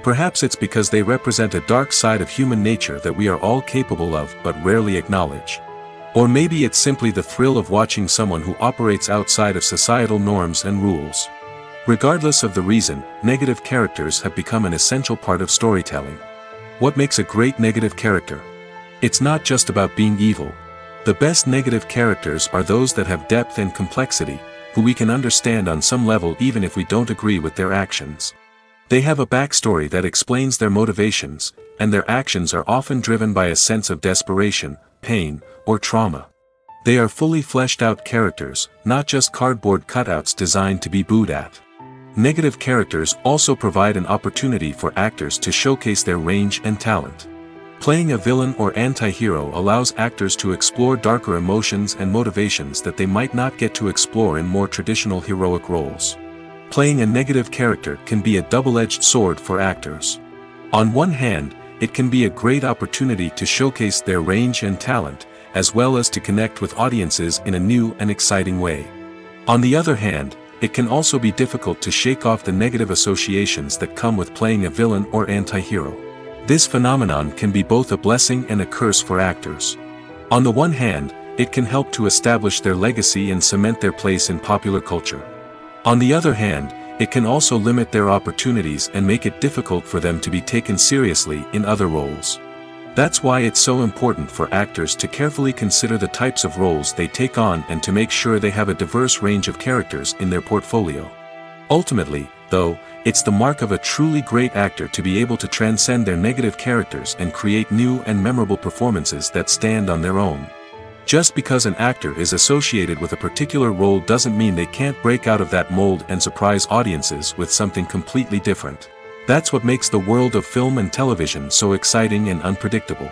Perhaps it's because they represent a dark side of human nature that we are all capable of but rarely acknowledge. Or maybe it's simply the thrill of watching someone who operates outside of societal norms and rules. Regardless of the reason, negative characters have become an essential part of storytelling. What makes a great negative character? It's not just about being evil. The best negative characters are those that have depth and complexity, who we can understand on some level even if we don't agree with their actions. They have a backstory that explains their motivations, and their actions are often driven by a sense of desperation, pain, or trauma. They are fully fleshed out characters, not just cardboard cutouts designed to be booed at. Negative characters also provide an opportunity for actors to showcase their range and talent. Playing a villain or anti-hero allows actors to explore darker emotions and motivations that they might not get to explore in more traditional heroic roles. Playing a negative character can be a double-edged sword for actors. On one hand, it can be a great opportunity to showcase their range and talent, as well as to connect with audiences in a new and exciting way. On the other hand, it can also be difficult to shake off the negative associations that come with playing a villain or anti-hero. This phenomenon can be both a blessing and a curse for actors. On the one hand, it can help to establish their legacy and cement their place in popular culture. On the other hand, it can also limit their opportunities and make it difficult for them to be taken seriously in other roles. That's why it's so important for actors to carefully consider the types of roles they take on and to make sure they have a diverse range of characters in their portfolio. Ultimately, though, it's the mark of a truly great actor to be able to transcend their negative characters and create new and memorable performances that stand on their own. Just because an actor is associated with a particular role doesn't mean they can't break out of that mold and surprise audiences with something completely different. That's what makes the world of film and television so exciting and unpredictable.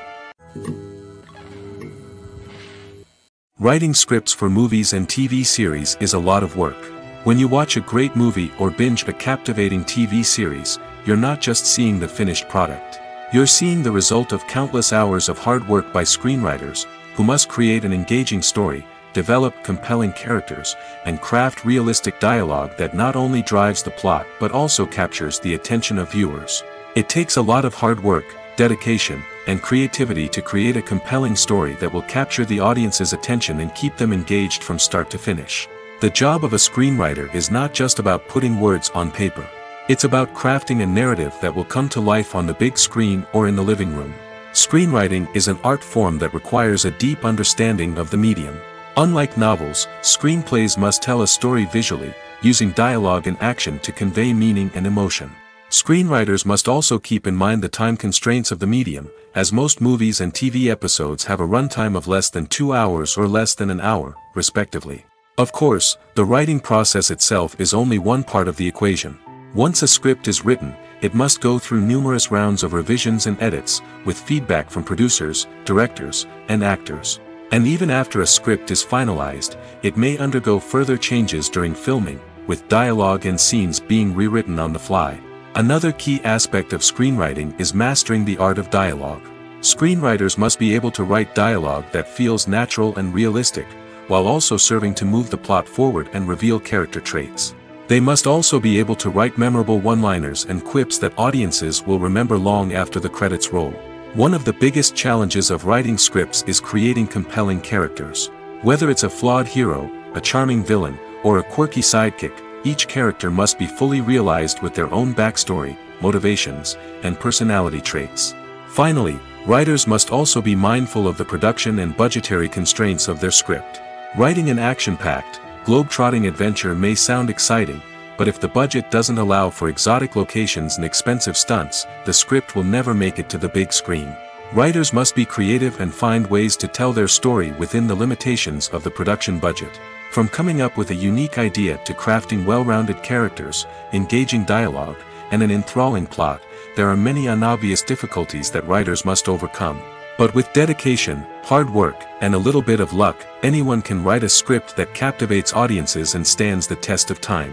Writing scripts for movies and TV series is a lot of work. When you watch a great movie or binge a captivating TV series, you're not just seeing the finished product. You're seeing the result of countless hours of hard work by screenwriters, who must create an engaging story, develop compelling characters, and craft realistic dialogue that not only drives the plot but also captures the attention of viewers. It takes a lot of hard work, dedication, and creativity to create a compelling story that will capture the audience's attention and keep them engaged from start to finish. The job of a screenwriter is not just about putting words on paper. It's about crafting a narrative that will come to life on the big screen or in the living room. Screenwriting is an art form that requires a deep understanding of the medium. Unlike novels, screenplays must tell a story visually, using dialogue and action to convey meaning and emotion. Screenwriters must also keep in mind the time constraints of the medium, as most movies and TV episodes have a runtime of less than 2 hours or less than an hour, respectively. Of course, the writing process itself is only one part of the equation. Once a script is written, it must go through numerous rounds of revisions and edits, with feedback from producers, directors, and actors. And even after a script is finalized, it may undergo further changes during filming, with dialogue and scenes being rewritten on the fly. Another key aspect of screenwriting is mastering the art of dialogue. Screenwriters must be able to write dialogue that feels natural and realistic, while also serving to move the plot forward and reveal character traits. They must also be able to write memorable one-liners and quips that audiences will remember long after the credits roll. One of the biggest challenges of writing scripts is creating compelling characters. Whether it's a flawed hero, a charming villain, or a quirky sidekick, each character must be fully realized with their own backstory, motivations, and personality traits. Finally, writers must also be mindful of the production and budgetary constraints of their script. Writing an action-packed, globe-trotting adventure may sound exciting, but if the budget doesn't allow for exotic locations and expensive stunts, the script will never make it to the big screen. Writers must be creative and find ways to tell their story within the limitations of the production budget. From coming up with a unique idea to crafting well-rounded characters, engaging dialogue, and an enthralling plot, there are many unobvious difficulties that writers must overcome. But with dedication, hard work, and a little bit of luck, anyone can write a script that captivates audiences and stands the test of time.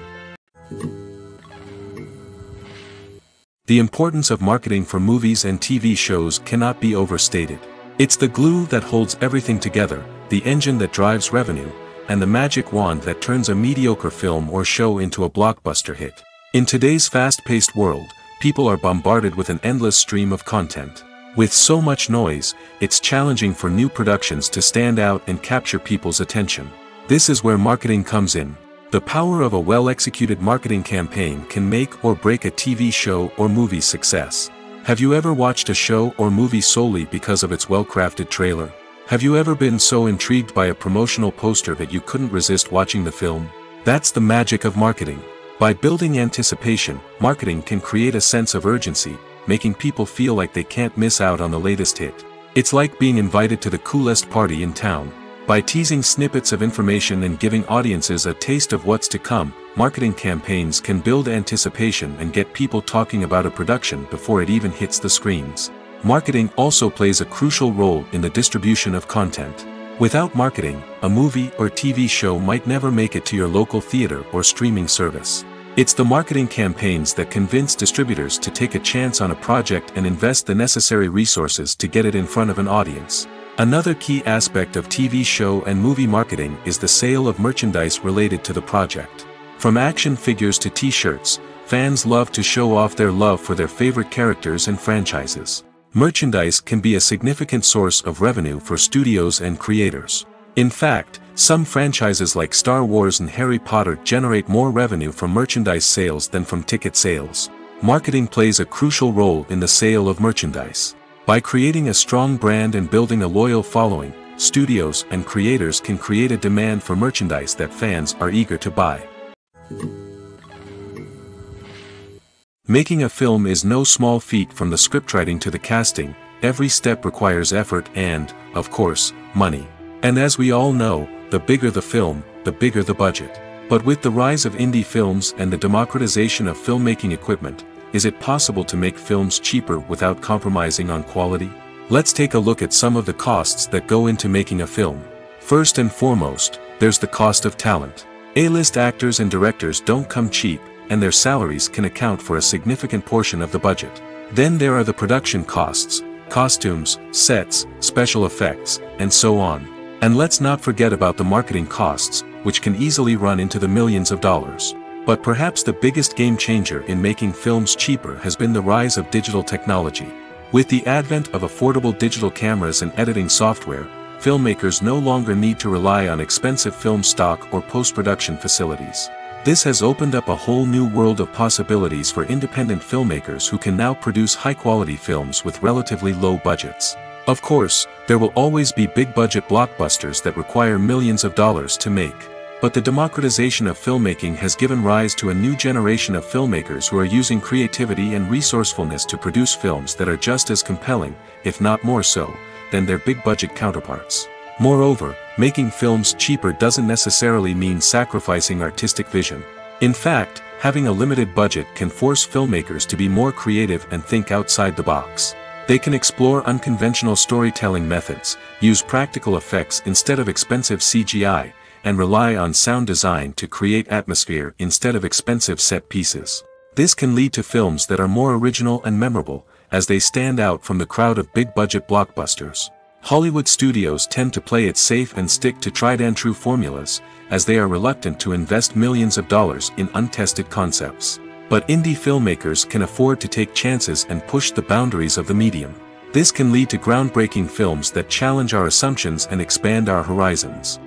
The importance of marketing for movies and TV shows cannot be overstated. It's the glue that holds everything together, the engine that drives revenue, and the magic wand that turns a mediocre film or show into a blockbuster hit. In today's fast-paced world, people are bombarded with an endless stream of content. With so much noise, it's challenging for new productions to stand out and capture people's attention. This is where marketing comes in. The power of a well-executed marketing campaign can make or break a TV show or movie's success. Have you ever watched a show or movie solely because of its well-crafted trailer? Have you ever been so intrigued by a promotional poster that you couldn't resist watching the film? That's the magic of marketing. By building anticipation, marketing can create a sense of urgency, making people feel like they can't miss out on the latest hit. It's like being invited to the coolest party in town. By teasing snippets of information and giving audiences a taste of what's to come, marketing campaigns can build anticipation and get people talking about a production before it even hits the screens. Marketing also plays a crucial role in the distribution of content. Without marketing, a movie or TV show might never make it to your local theater or streaming service. It's the marketing campaigns that convince distributors to take a chance on a project and invest the necessary resources to get it in front of an audience. Another key aspect of TV show and movie marketing is the sale of merchandise related to the project. From action figures to t-shirts, fans love to show off their love for their favorite characters and franchises. Merchandise can be a significant source of revenue for studios and creators. In fact, some franchises like Star Wars and Harry Potter generate more revenue from merchandise sales than from ticket sales. Marketing plays a crucial role in the sale of merchandise. By creating a strong brand and building a loyal following, studios and creators can create a demand for merchandise that fans are eager to buy. Making a film is no small feat. From the scriptwriting to the casting, every step requires effort and, of course, money. And as we all know, the bigger the film, the bigger the budget. But with the rise of indie films and the democratization of filmmaking equipment, is it possible to make films cheaper without compromising on quality? Let's take a look at some of the costs that go into making a film. First and foremost, there's the cost of talent. A-list actors and directors don't come cheap, and their salaries can account for a significant portion of the budget. Then there are the production costs, costumes, sets, special effects, and so on. And let's not forget about the marketing costs, which can easily run into the millions of dollars. But perhaps the biggest game changer in making films cheaper has been the rise of digital technology. With the advent of affordable digital cameras and editing software, filmmakers no longer need to rely on expensive film stock or post-production facilities. This has opened up a whole new world of possibilities for independent filmmakers who can now produce high-quality films with relatively low budgets. Of course, there will always be big-budget blockbusters that require millions of dollars to make. But the democratization of filmmaking has given rise to a new generation of filmmakers who are using creativity and resourcefulness to produce films that are just as compelling, if not more so, than their big-budget counterparts. Moreover, making films cheaper doesn't necessarily mean sacrificing artistic vision. In fact, having a limited budget can force filmmakers to be more creative and think outside the box. They can explore unconventional storytelling methods, use practical effects instead of expensive CGI, and rely on sound design to create atmosphere instead of expensive set pieces. This can lead to films that are more original and memorable, as they stand out from the crowd of big-budget blockbusters. Hollywood studios tend to play it safe and stick to tried-and-true formulas, as they are reluctant to invest millions of dollars in untested concepts. But indie filmmakers can afford to take chances and push the boundaries of the medium. This can lead to groundbreaking films that challenge our assumptions and expand our horizons.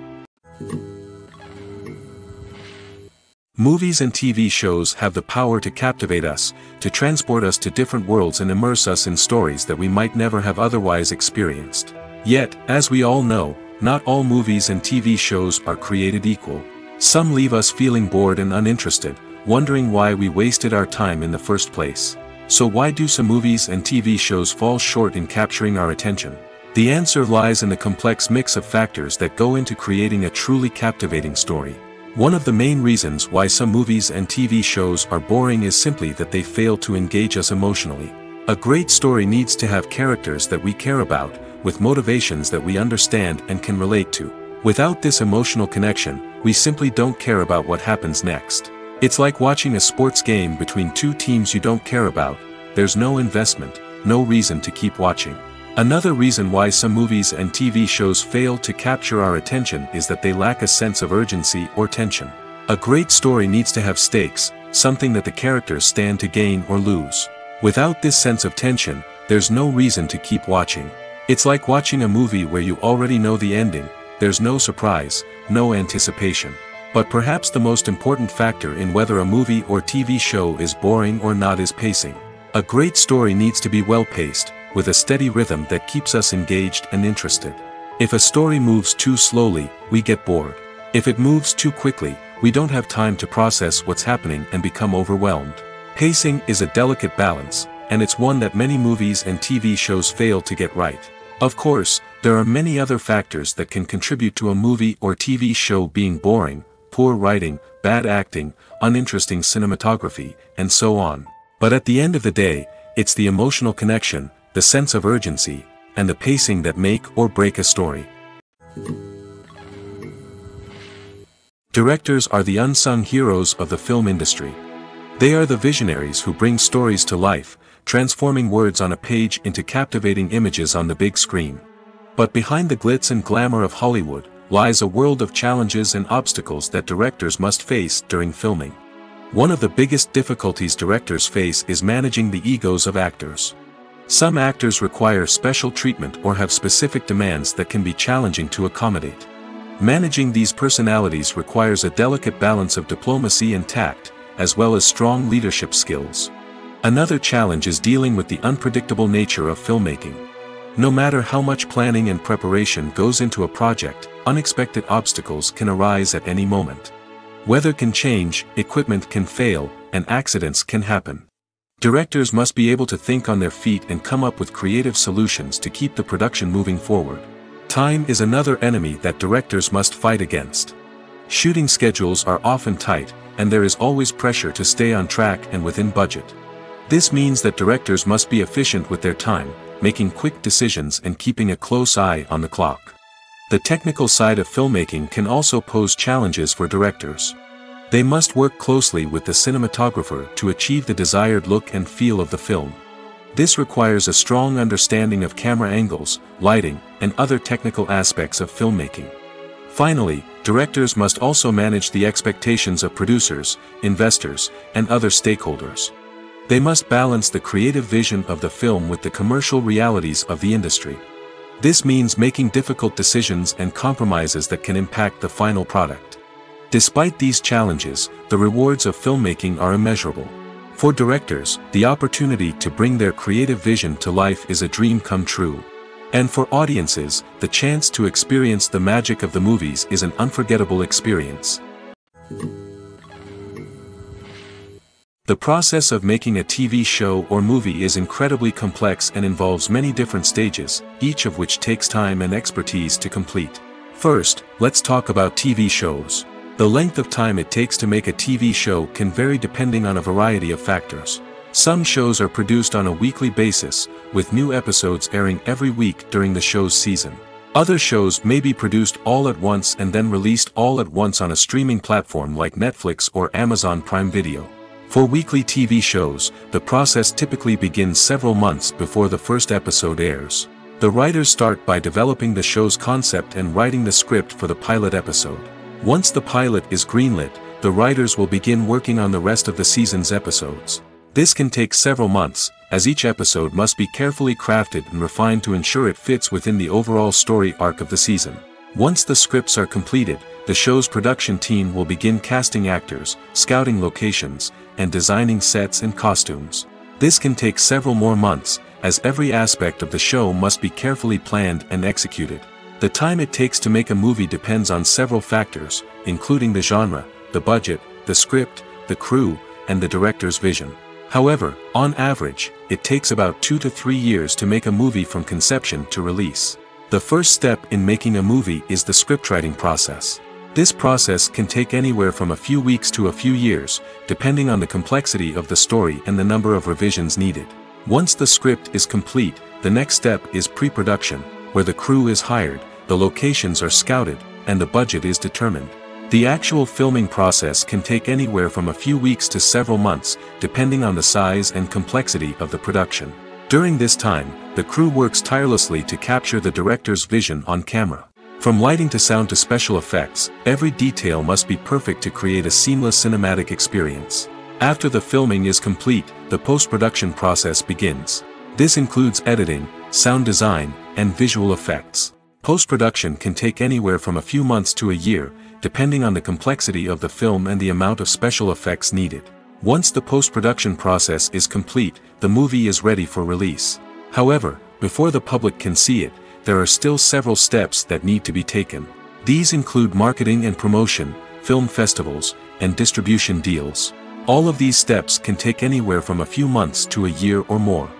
Movies and TV shows have the power to captivate us, to transport us to different worlds and immerse us in stories that we might never have otherwise experienced. Yet, as we all know, not all movies and TV shows are created equal. Some leave us feeling bored and uninterested, wondering why we wasted our time in the first place. So why do some movies and TV shows fall short in capturing our attention? The answer lies in the complex mix of factors that go into creating a truly captivating story. One of the main reasons why some movies and TV shows are boring is simply that they fail to engage us emotionally. A great story needs to have characters that we care about, with motivations that we understand and can relate to. Without this emotional connection, we simply don't care about what happens next. It's like watching a sports game between two teams you don't care about. There's no investment, no reason to keep watching. Another reason why some movies and TV shows fail to capture our attention is that they lack a sense of urgency or tension. A great story needs to have stakes, something that the characters stand to gain or lose. Without this sense of tension, there's no reason to keep watching. It's like watching a movie where you already know the ending. There's no surprise, no anticipation. But perhaps the most important factor in whether a movie or TV show is boring or not is pacing. A great story needs to be well-paced, with a steady rhythm that keeps us engaged and interested. If a story moves too slowly, we get bored. If it moves too quickly, we don't have time to process what's happening and become overwhelmed. Pacing is a delicate balance, and it's one that many movies and TV shows fail to get right. Of course, there are many other factors that can contribute to a movie or TV show being boring: poor writing, bad acting, uninteresting cinematography, and so on. But at the end of the day, it's the emotional connection, the sense of urgency, and the pacing that make or break a story. Directors are the unsung heroes of the film industry. They are the visionaries who bring stories to life, transforming words on a page into captivating images on the big screen. But behind the glitz and glamour of Hollywood lies a world of challenges and obstacles that directors must face during filming. One of the biggest difficulties directors face is managing the egos of actors. Some actors require special treatment or have specific demands that can be challenging to accommodate. Managing these personalities requires a delicate balance of diplomacy and tact, as well as strong leadership skills. Another challenge is dealing with the unpredictable nature of filmmaking. No matter how much planning and preparation goes into a project, unexpected obstacles can arise at any moment. Weather can change, equipment can fail, and accidents can happen. Directors must be able to think on their feet and come up with creative solutions to keep the production moving forward. Time is another enemy that directors must fight against. Shooting schedules are often tight, and there is always pressure to stay on track and within budget. This means that directors must be efficient with their time, making quick decisions and keeping a close eye on the clock. The technical side of filmmaking can also pose challenges for directors. They must work closely with the cinematographer to achieve the desired look and feel of the film. This requires a strong understanding of camera angles, lighting, and other technical aspects of filmmaking. Finally, directors must also manage the expectations of producers, investors, and other stakeholders. They must balance the creative vision of the film with the commercial realities of the industry. This means making difficult decisions and compromises that can impact the final product. Despite these challenges, the rewards of filmmaking are immeasurable. For directors, the opportunity to bring their creative vision to life is a dream come true. And for audiences, the chance to experience the magic of the movies is an unforgettable experience. The process of making a TV show or movie is incredibly complex and involves many different stages, each of which takes time and expertise to complete. First, let's talk about TV shows. The length of time it takes to make a TV show can vary depending on a variety of factors. Some shows are produced on a weekly basis, with new episodes airing every week during the show's season. Other shows may be produced all at once and then released all at once on a streaming platform like Netflix or Amazon Prime Video. For weekly TV shows, the process typically begins several months before the first episode airs. The writers start by developing the show's concept and writing the script for the pilot episode. Once the pilot is greenlit, the writers will begin working on the rest of the season's episodes. This can take several months, as each episode must be carefully crafted and refined to ensure it fits within the overall story arc of the season. Once the scripts are completed, the show's production team will begin casting actors, scouting locations, and designing sets and costumes. This can take several more months, as every aspect of the show must be carefully planned and executed. The time it takes to make a movie depends on several factors, including the genre, the budget, the script, the crew, and the director's vision. However, on average, it takes about 2 to 3 years to make a movie from conception to release. The first step in making a movie is the scriptwriting process. This process can take anywhere from a few weeks to a few years, depending on the complexity of the story and the number of revisions needed. Once the script is complete, the next step is pre-production, where the crew is hired, the locations are scouted, and the budget is determined. The actual filming process can take anywhere from a few weeks to several months, depending on the size and complexity of the production. During this time, the crew works tirelessly to capture the director's vision on camera. From lighting to sound to special effects, every detail must be perfect to create a seamless cinematic experience. After the filming is complete, the post-production process begins. This includes editing, sound design, and visual effects. Post-production can take anywhere from a few months to a year, depending on the complexity of the film and the amount of special effects needed. Once the post-production process is complete, the movie is ready for release. However, before the public can see it, there are still several steps that need to be taken. These include marketing and promotion, film festivals, and distribution deals. All of these steps can take anywhere from a few months to a year or more.